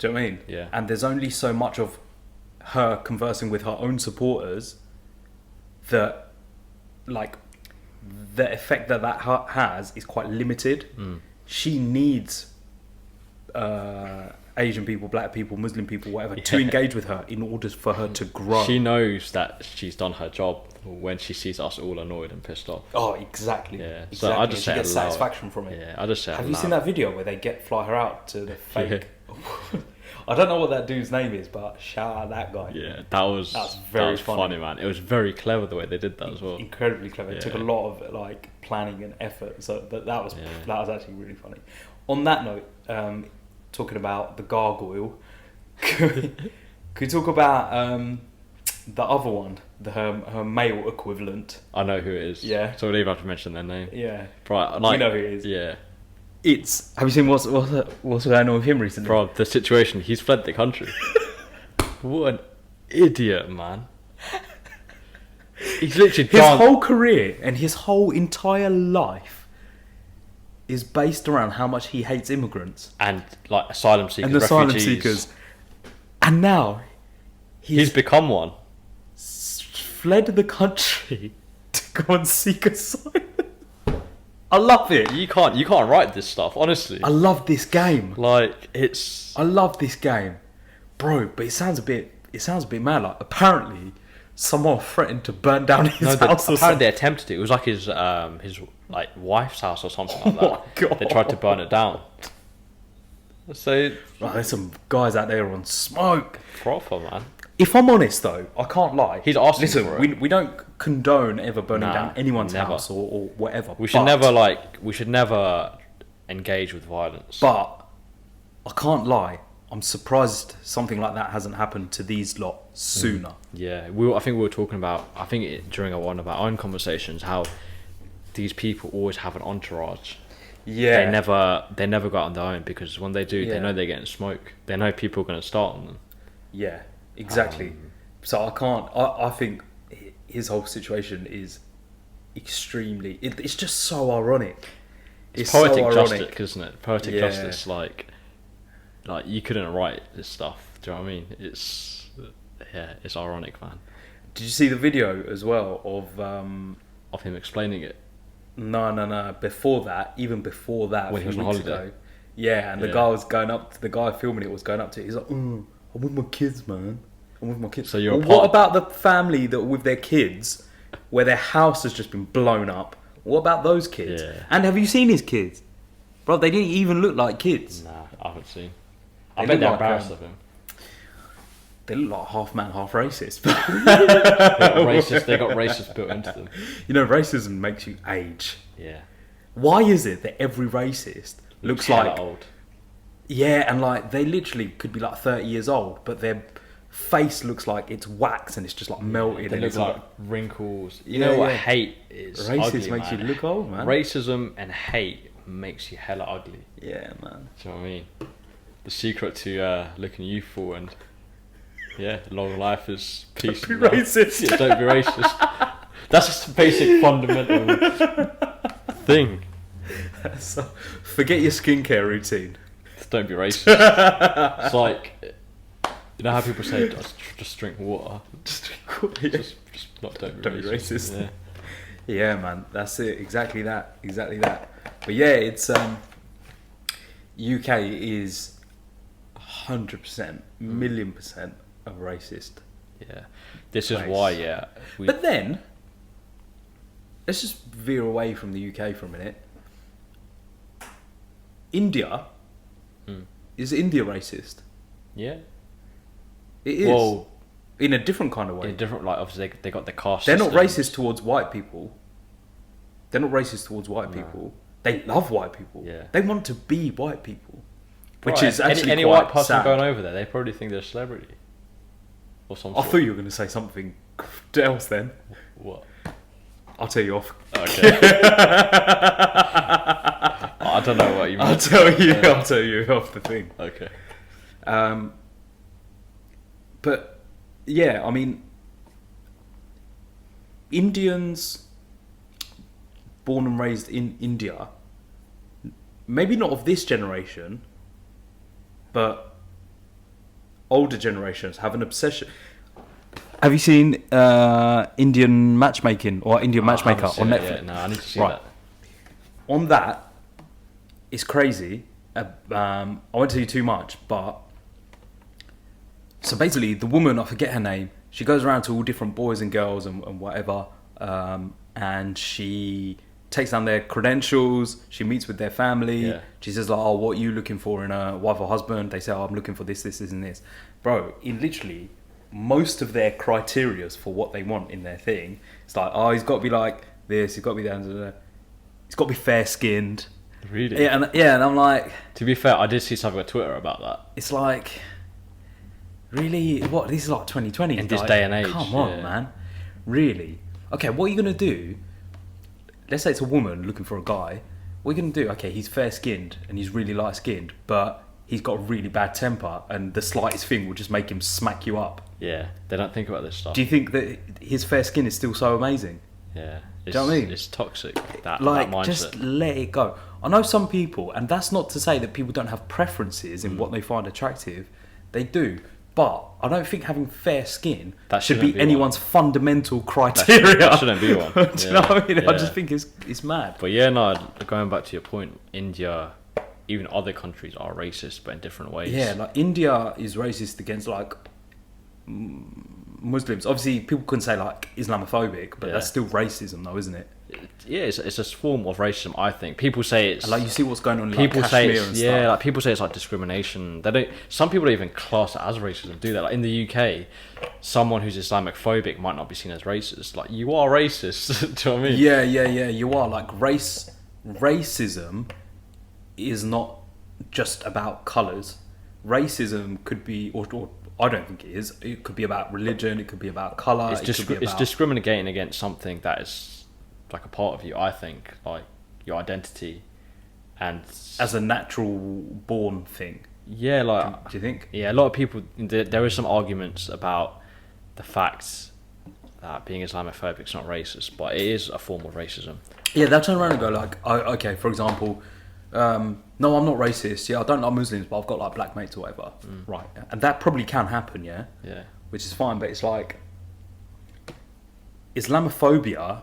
you know what I mean? Yeah. And there's only so much of her conversing with her own supporters that, like, the effect that has is quite limited. She needs Asian people, black people, Muslim people, whatever, to engage with her in order for her to grow. She knows that she's done her job when she sees us all annoyed and pissed off. Oh, exactly. Yeah. Exactly. So I just say she gets it loud. satisfaction from it. Yeah, I just say Have it you loud. seen that video where they fly her out to the fake? I don't know what that dude's name is, but shout out that guy. Yeah, that was very funny, man. It was very clever the way they did that as well. Incredibly clever. It Yeah. took a lot of like planning and effort. So, but that was actually really funny. On that note, talking about the gargoyle, could we talk about the other one, her male equivalent? I know who it is. Yeah. So we don't even have to mention their name. Yeah. Right. You Like, know who it is. Yeah. Have you seen what's going on with him recently? Bro, the situation, he's fled the country. What an idiot, man. He's literally His whole career and his whole entire life is based around how much he hates immigrants and like asylum seekers, and the asylum refugees. seekers. And now He's become one. fled the country to go and seek asylum. I love it. You can't write this stuff, honestly. I love this game. Like, it's... I love this game, bro. But it sounds a bit mad. Like, apparently, someone threatened to burn down his house. Or Apparently something. they attempted it. It was like his like wife's house or something like that. Oh my God. They tried to burn it down. So Right, there's some guys out there on smoke. proper, man. If I'm honest, though, I can't lie. He's asking Listen, for it. we don't condone ever burning Nah, down anyone's never. house or whatever. We should never engage with violence. But I can't lie. I'm surprised something like that hasn't happened to these lot sooner. Yeah, I think we were talking about. During one of our own conversations, how these people always have an entourage. Yeah. They never go out on their own, because when they do, they Yeah. know they're getting smoke. They know people are going to start on them. Yeah, exactly. So I can't. I think his whole situation is extremely. It's just so ironic. It's so poetic ironic. justice, isn't it? Poetic Yeah. justice, like you couldn't write this stuff. Do you know what I mean? It's ironic, man. Did you see the video as well of? Of him explaining it. No. Before that, even before that, When a he was few on weeks holiday. ago. Yeah, and the Yeah. guy was going up. The guy filming it was going up to it. He's like, "I'm with my kids, man. I'm with my kids." So you're a Well, what part- about the family that with their kids, where their house has just been blown up? What about those kids? Yeah. And have you seen his kids, bro? They didn't even look like kids. Nah, I haven't seen. They I bet look they're like, embarrassed of him. They look like half man, half racist. They got racist built into them. You know, racism makes you age. Yeah. Why is it that every racist looks hella like old. Yeah, and like they literally could be like 30 years old, but their face looks like it's wax and it's just like melted. They and look it's like wrinkles. You Yeah, know what yeah. hate is? Racist ugly, makes man. you look old, man. Racism and hate makes you hella ugly. Yeah, man. Do you know what I mean? The secret to looking youthful and long life is peace. Don't and be love. racist. Yeah, don't be racist. That's just a basic fundamental thing. So, forget your skincare routine. Just don't be racist. It's like, you know how people say just drink water. Just don't be racist. Yeah. Yeah, man. That's it. Exactly that. But yeah, it's UK is 100%, million percent a racist. Yeah. This is Place. why, But then, let's just veer away from the UK for a minute. India, is India racist? yeah. It is. Well, in a different kind of way. in different, like, obviously they got the caste They're not systems. racist towards white people. They're not racist towards white people. They love white people. Yeah. They want to be white people. Which Right, is actually any quite white person sad. going over there, they probably think they're a celebrity. Or I something. thought you were going to say something else then. What? I'll tell you off. Okay. I don't know what you mean. I'll tell you off the thing. Okay. But yeah, I mean, Indians born and raised in India, maybe not of this generation, but older generations have an obsession. Have you seen Indian matchmaking or Indian Matchmaker on Netflix? Yeah, no, I need to see Right. that. On that, it's crazy I won't tell you too much, but so basically, the woman, I forget her name, she goes around to all different boys and girls and whatever, and she takes down their credentials. She meets with their family. Yeah. She says, like, "Oh, what are you looking for in a wife or husband?" They say, "Oh, I'm looking for this, this, and this." Bro, in literally most of their criterias for what they want in their thing, it's like, "Oh, he's got to be like this. He's got to be that. He's got to be fair skinned." Really? Yeah, and I'm like, To be fair, I did see something on Twitter about that. it's like, really? What? This is like 2020 In this like, day and age, Come on, yeah. man. Really? Okay, what are you gonna do? Let's say it's a woman looking for a guy. What are you gonna do? Okay, he's fair skinned and he's really light skinned, but he's got a really bad temper, and the slightest thing will just make him smack you up. Yeah, they don't think about this stuff. Do you think that his fair skin is still so amazing? Yeah, Do you know what I mean? It's toxic. That Like, mindset. just let it go. I know some people, and that's not to say that people don't have preferences in what they find attractive. They do. But I don't think having fair skin That should shouldn't be be anyone's fundamental criteria. that shouldn't be one. Do you know what I mean? I Yeah. just think it's mad. But yeah, no. Going back to your point, India, even other countries are racist, but in different ways. Yeah, like India is racist against like Muslims. Obviously, people couldn't say like Islamophobic, but Yeah. that's still racism, though, isn't it? Yeah, it's a form of racism. I think people say it's And, like, you see what's going on in people like, say Kashmir it's, and yeah, stuff. like people say it's like discrimination. They don't. Some people don't even class it as racism. Do that? Like in the UK, someone who's Islamophobic might not be seen as racist. Like you are racist. Do you know what I mean? Yeah. You are like racism is not just about colours. Racism could be, or I don't think it is. It could be about religion. It could be about colour. It's it could be it's about, discriminating against something that is like a part of you. I think like your identity, and as a natural born thing. yeah, like Do you think? yeah, a lot of people. There is some arguments about the fact that being Islamophobic is not racist, but it is a form of racism. Yeah, they'll turn around and go like, oh, okay, for example, no, I'm not racist. Yeah, I don't like Muslims, but I've got like black mates or whatever. Right, and that probably can happen. Yeah, Yeah, which is fine, but it's like Islamophobia.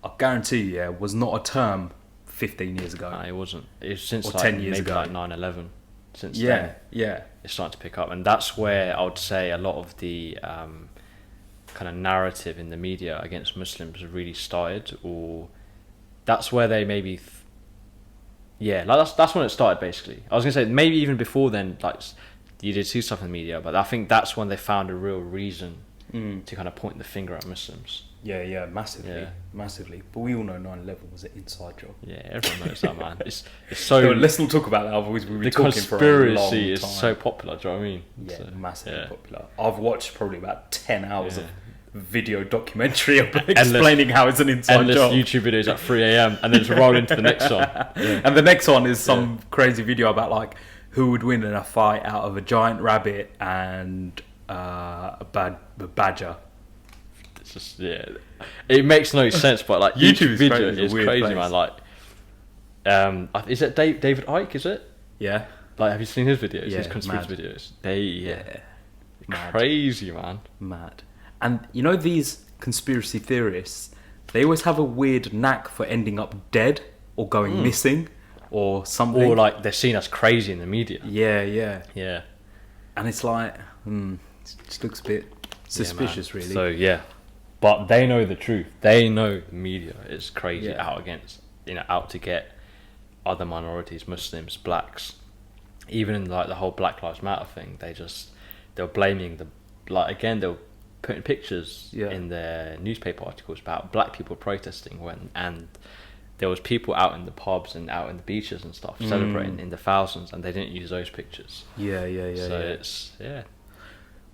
I guarantee you, yeah, was not a term 15 years ago. no, it wasn't. It's since Or like 10 years maybe ago. like 9/11. Since Yeah, then, yeah. it's starting to pick up, and that's where I would say a lot of the kind of narrative in the media against Muslims really started, or that's where they maybe like that's when it started basically. I was gonna say maybe even before then, like you did see stuff in the media, but I think that's when they found a real reason to kind of point the finger at Muslims. Yeah, massively, Yeah. massively. But we all know 9/11 was an inside job. Yeah, everyone knows that, man. It's so No, let's not talk about that. Otherwise, we'll be the talking for a long conspiracy is time. so popular. Do you know what I mean? Yeah, So, massively yeah. popular. I've watched probably about 10 hours Yeah. of video documentary explaining how it's an inside Endless job. YouTube videos at 3 a.m. and then just roll into the next one. Yeah. And the next one is some crazy video about like who would win in a fight out of a giant rabbit and a badger. It's just it makes no sense, but like each YouTube is video crazy, it's a is weird crazy, place. man. Like, is it David Icke? Is it? Yeah, Like, have you seen his videos? Yeah, His conspiracy mad. videos. Mad. Crazy, man. Mad. And you know these conspiracy theorists, they always have a weird knack for ending up dead or going missing or something. Or like they're seen as crazy in the media. yeah. Yeah. And it's like, it just looks a bit suspicious, Yeah, man. really. So yeah, but they know the truth. They know the media is crazy Yeah. out to get other minorities, Muslims, blacks. Even in like the whole Black Lives Matter thing, they're blaming they were putting pictures Yeah. in their newspaper articles about black people protesting and there was people out in the pubs and out in the beaches and stuff celebrating in the thousands, and they didn't use those pictures. Yeah. So it's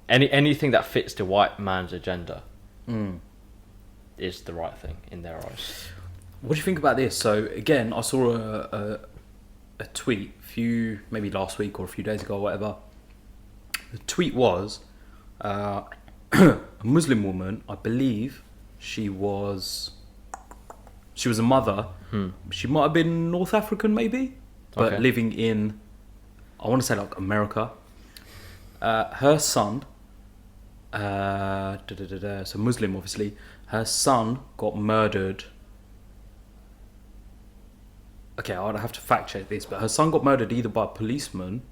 anything that fits the white man's agenda is the right thing in their eyes. What do you think about this? So again, I saw a tweet maybe last week or a few days ago or whatever. The tweet was a Muslim woman, I believe she was a mother. She might have been North African maybe, but Okay. living in, I want to say like America. Her son, so Muslim obviously, her son got murdered okay, I'd have to fact check this, but her son got murdered either by a policeman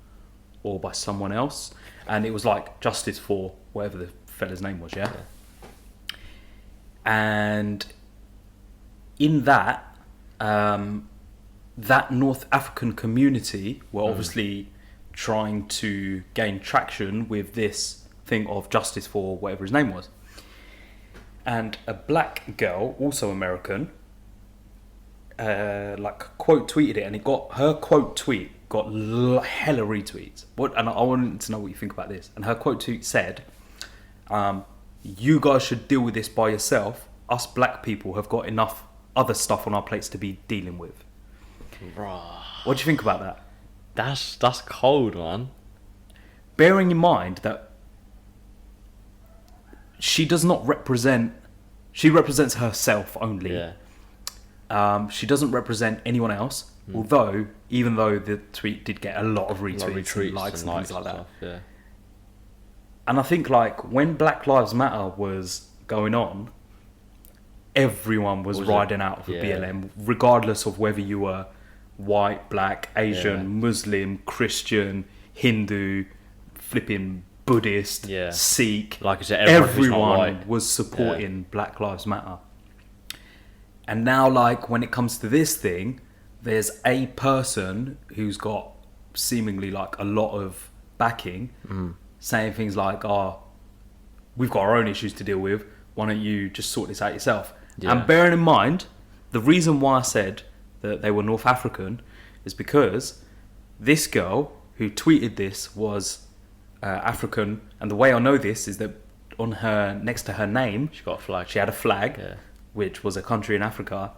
or by someone else, and it was like justice for whatever the fella's name was, yeah. And in that, that North African community were obviously trying to gain traction with this thing of justice for whatever his name was. And a black girl, also American, quote tweeted it, and it got her quote tweet got hella retweets. And I wanted to know what you think about this. And her quote tweet said, "You guys should deal with this by yourself. Us black people have got enough other stuff on our plates to be dealing with." Bruh. What do you think about that? That's cold, man. Bearing in mind that she does not represent, she represents herself only. Yeah. She doesn't represent anyone else. Although, even though the tweet did get a lot of retweets, and likes and things like that. Stuff, yeah. And I think like when Black Lives Matter was going on, everyone was riding out for BLM, regardless of whether you were white, black, Asian, Muslim, Christian, Hindu, flipping Buddhist, Sikh. Like I said, everyone was supporting Black Lives Matter. And now, like, when it comes to this thing, there's a person who's got seemingly like a lot of backing, saying things like, "Oh, we've got our own issues to deal with. Why don't you just sort this out yourself?" Yeah. And bearing in mind, the reason why I said that they were North African is because this girl who tweeted this was African, and the way I know this is that on her, next to her name, She got a flag. she had a flag, which was a country in Africa,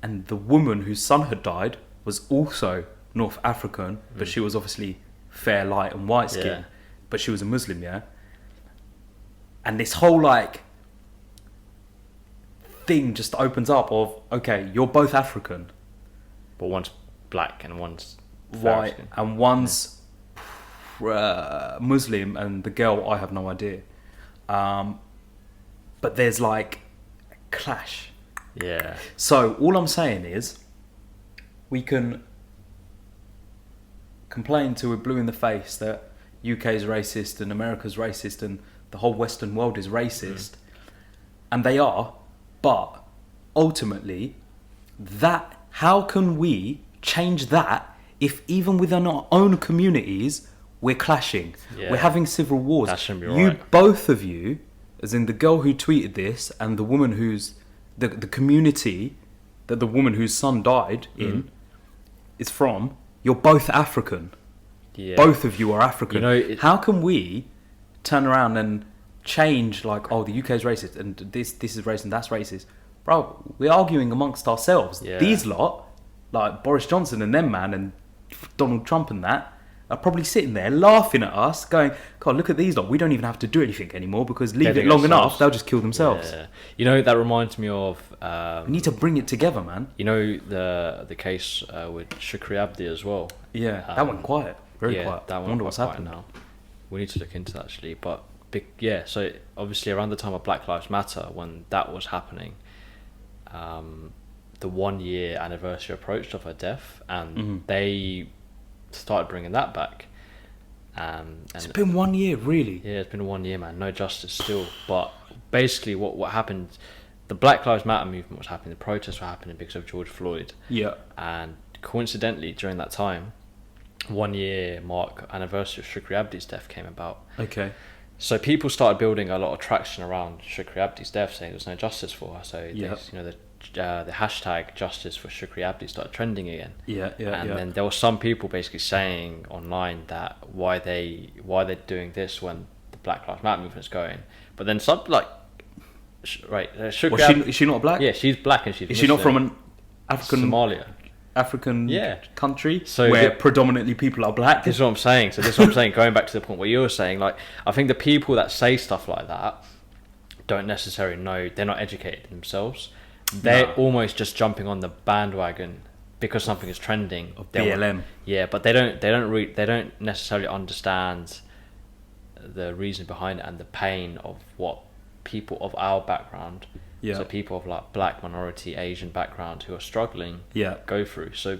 and the woman whose son had died was also North African, but she was obviously fair, light, and white skin, but she was a Muslim, and this whole like thing just opens up of, okay, you're both African, But one's black and one's white, and one's Muslim, and the girl, I have no idea. But there's like a clash. Yeah. So all I'm saying is, we can complain till we're blue in the face that UK's racist and America's racist and the whole Western world is racist, and they are. But ultimately, that, how can we change that if even within our own communities we're clashing, we're having civil wars? That shouldn't be you, right. both of you, as in the girl who tweeted this and the woman who's the community that the woman whose son died in is from, you're both African. Yeah. Both of you are African. You know, how can we turn around and change, like, oh, the UK's racist and this is racist and that's racist? Bro, we're arguing amongst ourselves. Yeah. These lot, like Boris Johnson and them, man, and Donald Trump and that, are probably sitting there laughing at us, going, God, look at these lot. We don't even have to do anything anymore because leave it long enough, they'll just kill themselves. Yeah. You know, that reminds me of... we need to bring it together, man. You know, the case with Shukri Abdi as well. Yeah, that went quiet. Very quiet. That I went wonder what's happened now. We need to look into that, actually. But, so obviously around the time of Black Lives Matter, when that was happening, the 1 year anniversary approached of her death, and they started bringing that back. And it's been 1 year, really? Yeah, it's been 1 year, man. No justice still. But basically what happened, the Black Lives Matter movement was happening, the protests were happening because of George Floyd. Yeah. And coincidentally, during that time, 1 year anniversary of Shukri Abdi's death came about. Okay. So people started building a lot of traction around Shukri Abdi's death, saying there's no justice for her. So the hashtag justice for Shukri Abdi started trending again. And then there were some people basically saying online that why they're doing this when the Black Lives Matter movement's going. But then some Shukri Abdi, is she not black? Yeah, she's black and she's Is she not from an Somalia? African country so where predominantly people are black? This is what I'm saying. So this is what I'm saying, going back to the point where you were saying, like, I think the people that say stuff like that don't necessarily know, they're not educated themselves. They're almost just jumping on the bandwagon because something is trending. Of BLM. But they don't necessarily understand the reason behind it and the pain of what people of our background, so people of like black, minority, Asian background who are struggling, go through. So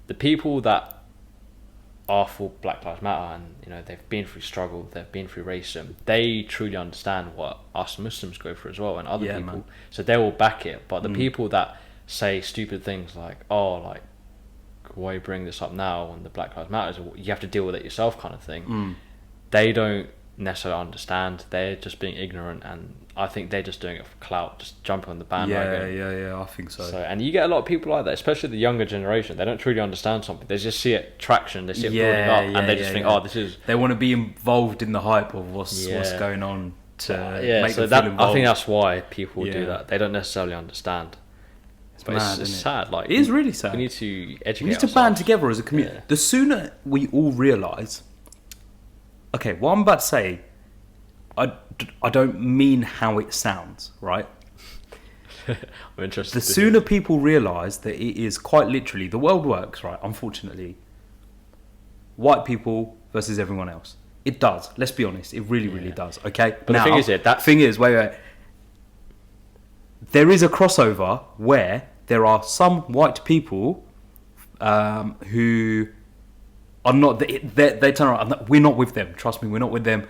the people that are for Black Lives Matter, and you know they've been through struggle, they've been through racism, they truly understand what us Muslims go through as well, and other people. Man. So they will back it. But the people that say stupid things like, "Oh, like why bring this up now when the Black Lives Matter? You have to deal with it yourself," kind of thing. They don't necessarily understand. They're just being ignorant, and I think they're just doing it for clout, just jumping on the bandwagon. Yeah, I think so. And you get a lot of people like that, especially the younger generation. They don't truly understand something. They just see it traction, they see it building up, and they just think, "Oh, this is." They want to be involved in the hype of what's going on to make them feel involved. I think that's why people do that. They don't necessarily understand. But mad, it's sad. Like, it is really sad. We need to educate. We need to band together as a community. The sooner we all realise. Okay, what I'm about to say, I don't mean how it sounds, right? I'm interested. The sooner people realise that it is quite literally the world works, right? Unfortunately, white people versus everyone else. It does. Let's be honest. It really does. Okay. But now, the thing is, wait. There is a crossover where there are some white people who are not. They turn around. We're not with them. Trust me, we're not with them.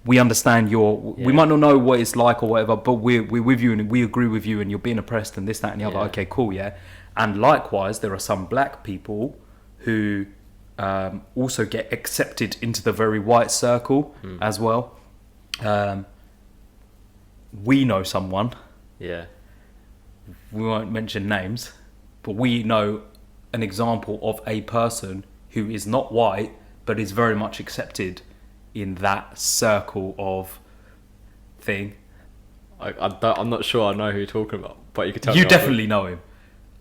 We understand we might not know what it's like or whatever, but we're with you and we agree with you, and you're being oppressed and this, that, and the other. Okay, cool, yeah. And likewise, there are some black people who also get accepted into the very white circle as well. We know someone. Yeah. We won't mention names, but we know an example of a person who is not white, but is very much accepted in that circle of thing. I'm not sure I know who you're talking about, but you can tell me. You definitely know him.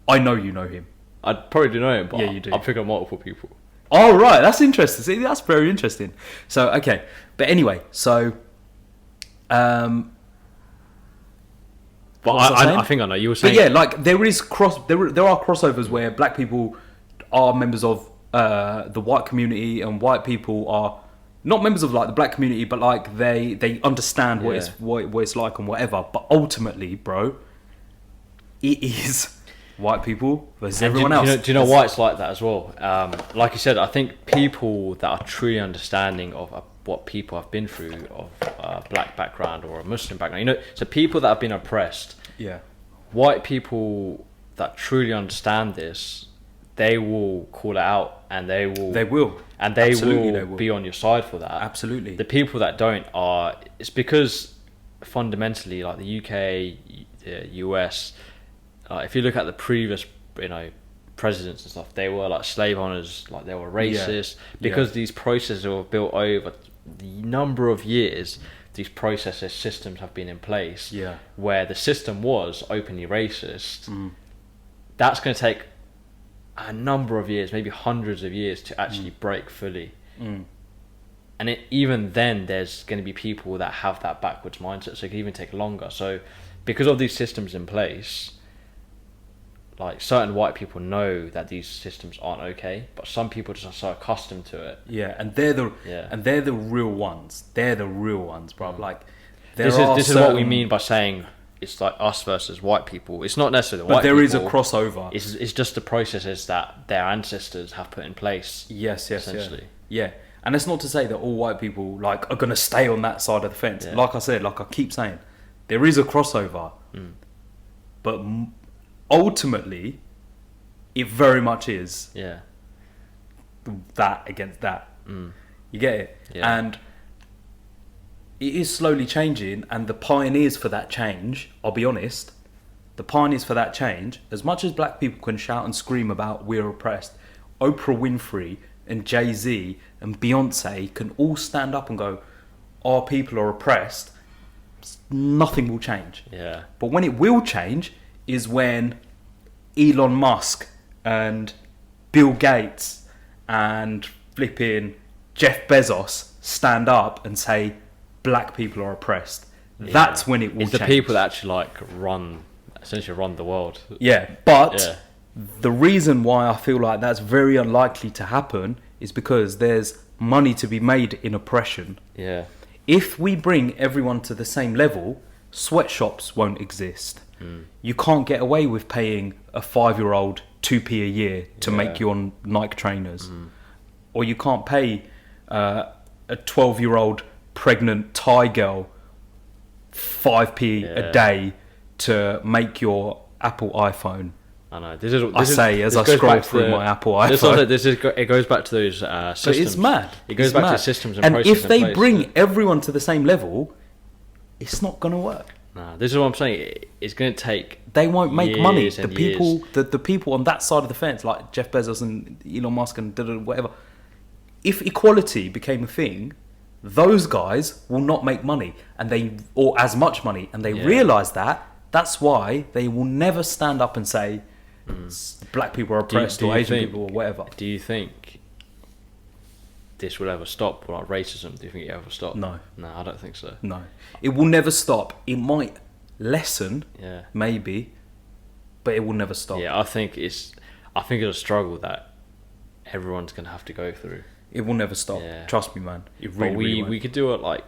I know you know him. I probably do know him, but yeah, you do. I'm thinking of multiple people. Oh, right. That's interesting. See, that's very interesting. So, okay. But anyway, so... But I think I know. You were saying... But yeah, like, there are crossovers where black people are members of the white community, and white people are not members of, like, the black community, but, like, they understand what it's like and whatever. But ultimately, bro, it is white people versus everyone else. Do you know why it's like that as well? Like you said, I think people that are truly understanding of what people have been through, of a black background or a Muslim background, you know, so people that have been oppressed, white people that truly understand this, they will call it out, and they will be on your side for that. Absolutely. The people that don't it's because fundamentally, like the UK, the US, if you look at the previous, presidents and stuff, they were like slave owners, like they were racist, because these processes were built over the number of years. These processes, systems have been in place where the system was openly racist. That's going to take a number of years, maybe hundreds of years, to actually break fully. And even then, there's going to be people that have that backwards mindset, so it can even take longer. So because of these systems in place, like, certain white people know that these systems aren't okay, but some people just are so accustomed to it. Yeah, and they're the real ones. They're the real ones, bro. Like, this is what we mean by saying it's like us versus white people. It's not necessarily the white people. But there is a crossover. It's just the processes that their ancestors have put in place. Yes, essentially. Yeah. And it's not to say that all white people, like, are going to stay on that side of the fence. Yeah. Like I said, like I keep saying, there is a crossover. But ultimately, it very much is that against that. You get it? Yeah. And it is slowly changing, and the pioneers for that change, I'll be honest, the pioneers for that change, as much as black people can shout and scream about we're oppressed, Oprah Winfrey and Jay-Z and Beyonce can all stand up and go, our people are oppressed, nothing will change. Yeah. But when it will change is when Elon Musk and Bill Gates and flipping Jeff Bezos stand up and say black people are oppressed. That's when it will change. It's the people that actually essentially run the world. Yeah, but the reason why I feel like that's very unlikely to happen is because there's money to be made in oppression. Yeah. If we bring everyone to the same level, sweatshops won't exist. You can't get away with paying a 5-year-old 2p a year to make your Nike trainers, or you can't pay a 12-year-old pregnant Thai girl 5p a day to make your Apple iPhone. I know. As I scroll through my Apple iPhone. It goes back to those systems. But it's mad. It goes back to systems and processes. And if they bring everyone to the same level, it's not going to work. Nah, this is what I'm saying. It's going to take. They won't make money. The people on that side of the fence, like Jeff Bezos and Elon Musk and whatever. If equality became a thing, those guys will not make money, or as much money, and they realise that. That's why they will never stand up and say black people are oppressed or Asian people or whatever. Do you think this will ever stop? Or like racism? Do you think it ever stop? No, I don't think so. No, it will never stop. It might lessen, maybe, but it will never stop. Yeah, I think it's a struggle that everyone's gonna have to go through. It will never stop. Yeah. Trust me, man. It really, we could do it like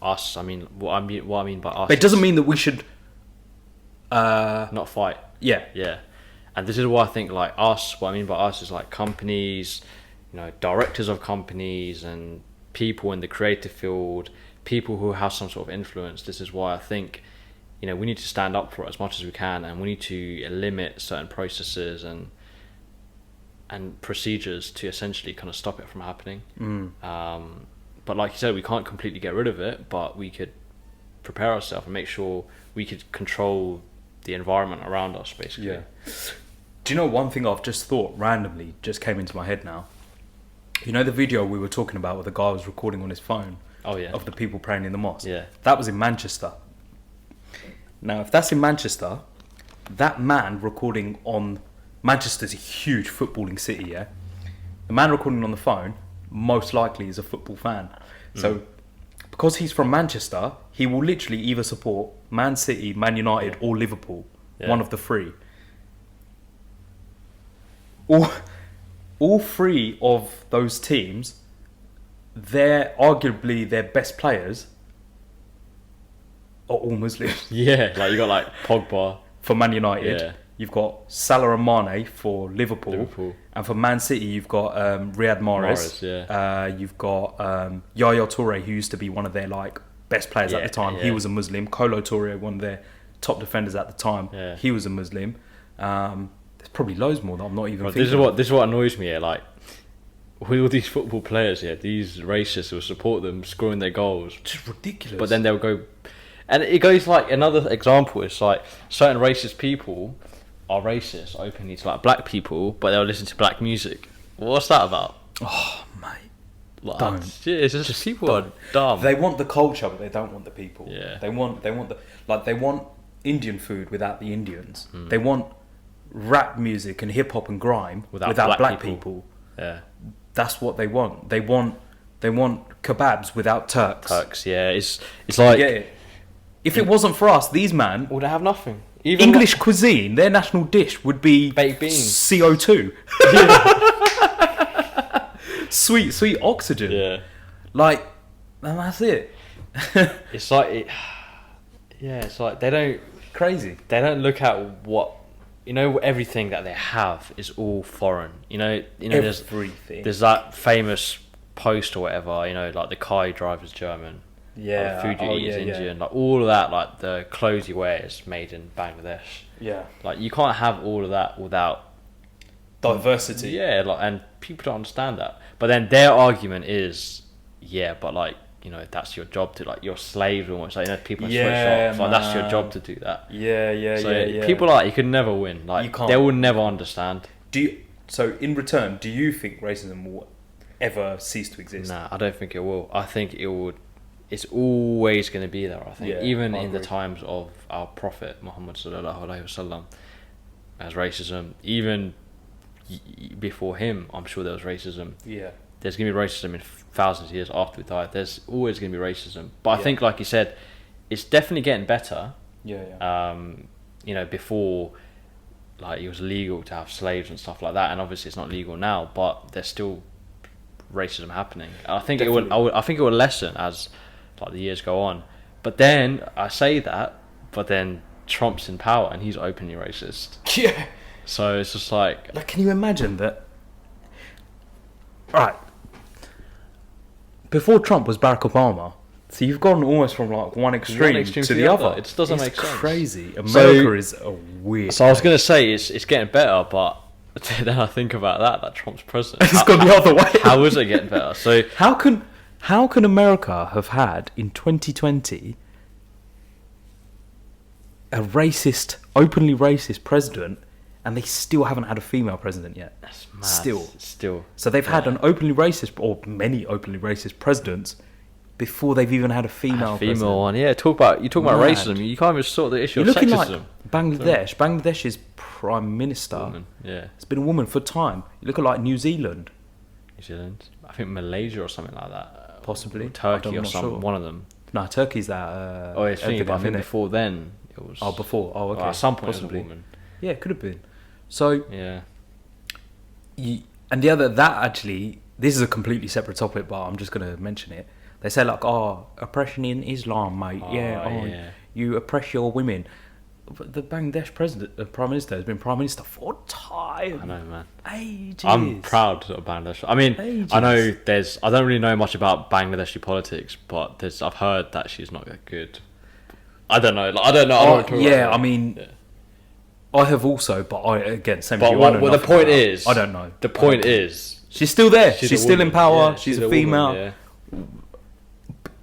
us. I mean, what I mean by us. But it doesn't mean that we should not fight. Yeah. And this is why I think like us. What I mean by us is like companies, directors of companies and people in the creative field, people who have some sort of influence. This is why I think, we need to stand up for it as much as we can, and we need to limit certain processes and procedures to essentially kind of stop it from happening. But like you said, we can't completely get rid of it, but we could prepare ourselves and make sure we could control the environment around us, basically. Yeah. Do you know one thing I've just thought randomly just came into my head now? You know the video we were talking about where the guy was recording on his phone? Oh yeah. Of the people praying in the mosque? Yeah. That was in Manchester. Now, if that's in Manchester, that man recording on... Manchester's a huge footballing city, yeah? The man recording on the phone most likely is a football fan. So, because he's from Manchester, he will literally either support Man City, Man United, or Liverpool. Yeah. One of the three. All three of those teams, arguably their best players are all Muslims. Yeah, like you got like Pogba for Man United. Yeah. You've got Salah and Mane for Liverpool. And for Man City, you've got Riyad Mahrez. You've got Yaya Toure, who used to be one of their like best players at the time. He was a Muslim. Kolo Toure, one of their top defenders at the time. He was a Muslim. There's probably loads more that I'm not even thinking. This is what annoys me here. Like with all these football players here, these racists will support them scoring their goals. Just ridiculous. But then they'll go, and it goes like another example. It's like certain racist people are racist openly to like black people, but they'll listen to black music. What's that about? Oh mate, don't. It's just people are dumb. They want the culture, but they don't want the people. Yeah. They want Indian food without the Indians. They want rap music and hip hop and grime without black people. Yeah. That's what they want. They want kebabs without Turks. Yeah. It's like if it wasn't for us, these man would have nothing. Even English cuisine, their national dish would be baked beans, CO2, sweet oxygen. Yeah, like, and that's it. It's like it's like they don't look at what everything that they have is all foreign. Everything. There's that famous post or whatever. Like the car driver's German. Yeah, the food you eat is Indian, like all of that, like the clothes you wear is made in Bangladesh. Yeah, like you can't have all of that without diversity. Yeah, like, and people don't understand that. But then their argument is, but like that's your job to, like, you're slaves almost. Like people in sweatshops, like that's your job to do that. Yeah. People you could never win. Like they will never understand. So in return, do you think racism will ever cease to exist? Nah, I don't think it will. I think it would. It's always going to be there, I think. Even in the times of our Prophet Muhammad sallallahu alaihi wasallam, as racism, even before him, I'm sure there was racism. Yeah. There's going to be racism in thousands of years after we die. There's always going to be racism. But I think, like you said, it's definitely getting better. Before, like, it was legal to have slaves and stuff like that, and obviously it's not legal now, but there's still racism happening. I think I think it will lessen as like the years go on. But then I say that, but then Trump's in power and he's openly racist. Yeah. So it's just like, Like, can you imagine that? Right. Before Trump was Barack Obama. So you've gone almost from like one extreme to the other. It just doesn't make sense. It's crazy. America is a weird. So I was going to say it's getting better, but then I think about that Trump's president. It's gone the other way. How is it getting better? So how can America have had in 2020 a racist, openly racist president, and they still haven't had a female president yet? That's mad. Still. So they've had an openly racist, or many openly racist presidents before they've even had a female president. one. Yeah, you talk about Mad. racism. You can't even sort the issue You're of looking sexism. like Bangladesh. Bangladesh's prime minister. Woman, yeah. It's been a woman for time. You look at like New Zealand. New Zealand. I think Malaysia or something like that. Possibly. Or Turkey I'm or not something. sure. One of them. No, Turkey's that. Oh, it's thinking, but I think innit? before then it was. Oh, before. Oh, okay. Well, at some point Possibly. it was a woman. Yeah, it could have been. So, Yeah. and the other, that actually, this is a completely separate topic, but I'm just going to mention it. They say like, oh, oppression in Islam, mate. Yeah. You oppress your women. But the Bangladesh prime minister has been prime minister for time. I know, man. Ages. I'm proud of Bangladesh. I mean, I know I don't really know much about Bangladeshi politics, but I've heard that she's not that good. I don't know. I don't know. I don't want to talk about yeah, her. I mean, I have also, but again, same as But you. what I know the nothing point about- is, I don't know. The point is, She's still there. she's She's a still in woman. power. Yeah, she's a woman, female. yeah.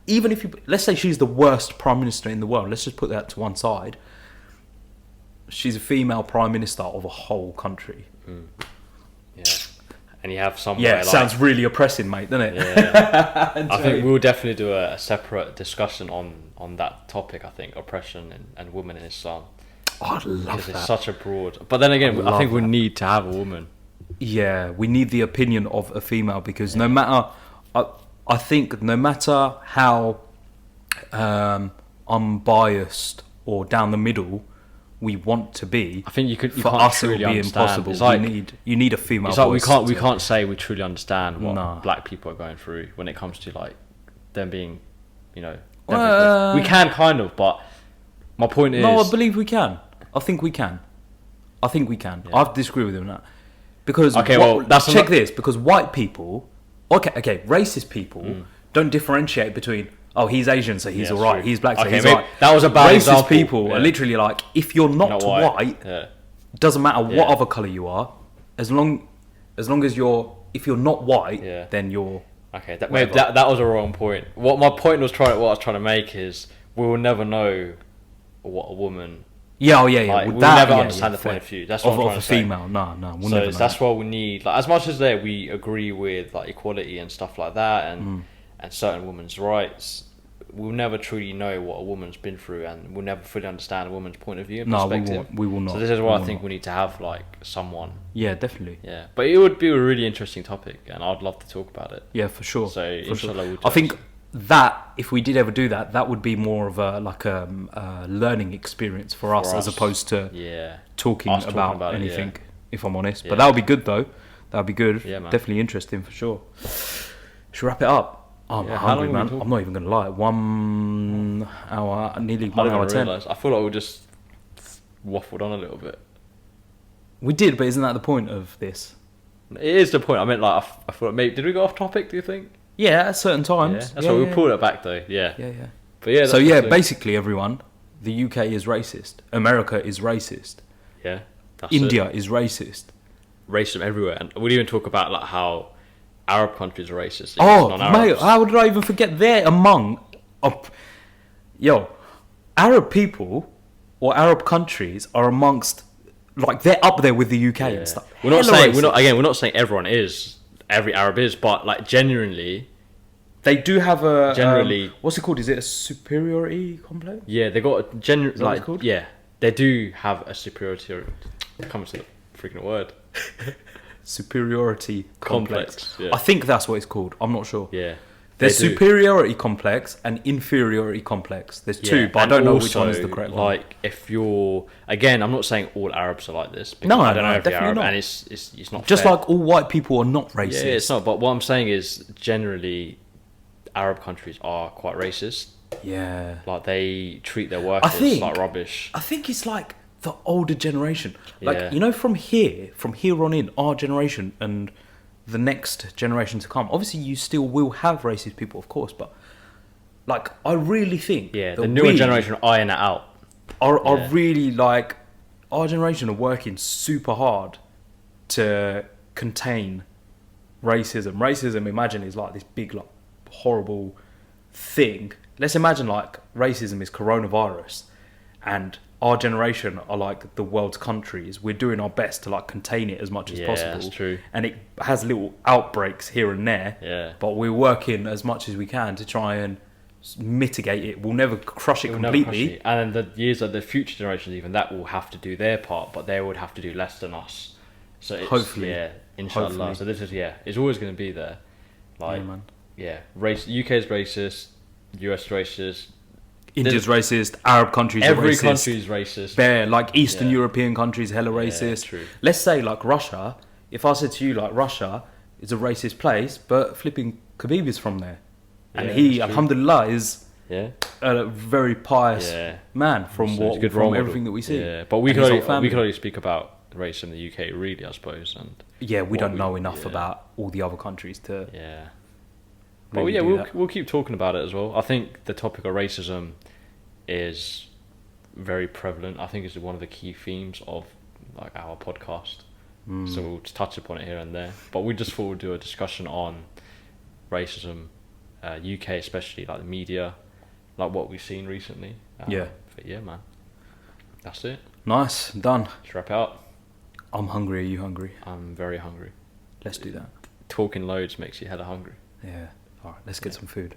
Even if you, let's say she's the worst prime minister in the world. Let's just put that to one side. She's a female prime minister of a whole country. Yeah. And you have somewhere Yeah, like... sounds really oppressing, mate, doesn't it? Yeah. I think we'll definitely do a separate discussion on that topic, I think, oppression and women in Islam. Oh, I'd love Because it's that. such a broad... But then again, I think we need to have a woman. Yeah, we need the opinion of a female because no matter, I think no matter how unbiased or down the middle we want to be, I think you for can't us it truly will be understand. impossible. It's like, you need a female it's like voice. we can't say we truly understand what Nah. black people are going through when it comes to like them being, you know, Well, we can kind of, but my point is, No, I believe we can. I think we can. Yeah. I disagree with him on that. Because Okay, well, that's check not- this. Because white people, okay, racist people don't differentiate between, oh, he's Asian, so he's Yeah, alright. true. He's black, so Okay, he's maybe alright. that was a bad Racist example. people Yeah. are literally like, if you're not white, Yeah. doesn't matter what Yeah. other color you are, as long as if you're not white, Yeah. then you're. Okay, maybe Whatever. that was a wrong point. What my point was what I was trying to make is we will never know what a woman. Yeah, Like, with we'll that, never yeah, understand yeah, the point fair. of view. That's what I'm of trying a to say. female. No, we'll So never know. that's why we need, like, as much as we agree with like equality and stuff like that, and certain women's rights, we'll never truly know what a woman's been through, and we'll never fully understand a woman's point of view and No, we perspective. won't. We will not. So this is We why I will think not. we need to have like someone. Yeah, definitely. Yeah, but it would be a really interesting topic, and I'd love to talk about it. Yeah, for sure. So for sure. inshallah we'll I think touch. that if we did ever do that, that would be more of a learning experience for us, as us. opposed to Yeah. talking Us talking about, about it, anything. If I'm honest, Yeah. but that would be good though. That would be good. Yeah, man. Definitely interesting for sure. Should we wrap it up? Oh, I'm Yeah, how hungry, long man. have we I'm not even gonna lie. 1 hour, nearly I 1 didn't hour even 10. realise. I feel like we just waffled on a little bit. We did, but isn't that the point of this? It is the point. I meant like I thought maybe did we go off topic? Do you think? Yeah, at certain Yeah, times. that's yeah, why we yeah. pulled it back though. Yeah. Yeah, yeah. But yeah. So that's yeah, the thing. basically everyone, the UK is racist. America is racist. Yeah. That's India is racist. it. Racism everywhere, and we'd even talk about like how Arab countries are racist. against Oh, non-Arabs. mate, how did I even forget? They're among, Arab people or Arab countries are amongst, like, they're up there with the UK Yeah. and stuff. We're not Hella saying racist. we're not saying every Arab is, but like genuinely, They do have a Generally- what's it called? Is it a superiority complex? yeah, they got a that what it's like called? yeah, they do have a superiority. Comes to the freaking word. Superiority complex. Complex, yeah. I think that's what it's called. I'm not sure. Yeah. There's they do. superiority complex and inferiority complex. There's two, but I and don't know which one is also, the correct one. Like, if you're again, I'm not saying all Arabs are like this. Because No, I don't no, know every definitely Arab, not. and it's not Just fair. like all white people are not racist. Yeah, it's not. But what I'm saying is, generally, Arab countries are quite racist. Yeah. Like they treat their workers think- like rubbish. I think it's like the older generation. Like, Yeah. you know, from here on in, our generation and the next generation to come, obviously you still will have racist people, of course, but like, I really think Yeah, that the newer we generation iron it out. are Yeah. really, like, our generation are working super hard to contain racism. Racism, imagine, is like this big, like, horrible thing. Let's imagine, like, racism is coronavirus, and our generation are like the world's countries. We're doing our best to, like, contain it as much as Yeah, possible. that's true. And it has little outbreaks here and there. Yeah. But we're working as much as we can to try and mitigate it. We'll never crush it It will never completely. crush it. And then the years of the future generations, even that will have to do their part, but they would have to do less than us. So it's, Hopefully. yeah, inshallah. Hopefully. So this is, it's always going to be there. Like, Yeah, man. race. UK's racist, US racist. India's racist. Arab countries are Every racist. country's racist. Bare, like, Eastern Yeah. European countries, hella racist. True. Let's say, like, Russia. If I said to you, like, Russia is a racist place, but flipping Khabib is from there. And Yeah, he, that's true. alhamdulillah, is Yeah. a very pious Yeah. man from So it's a good role from model. everything that we see. Yeah, but we And can his only whole family. speak about race in the UK, really, I suppose. And Yeah, we what don't know enough yeah. about all the other countries to. Yeah. But really yeah, do that. we'll keep talking about it as well. I think the topic of racism is very prevalent. I think it's one of the key themes of, like, our podcast. So we'll just touch upon it here and there. But we just thought we'd do a discussion on racism, UK especially, like the media, like what we've seen recently. Yeah. But yeah, man. That's it. Nice, done. Let's wrap it up. I'm hungry. Are you hungry? I'm very hungry. Let's do that. Talking loads makes you hella hungry. Yeah. All right. Let's get some food.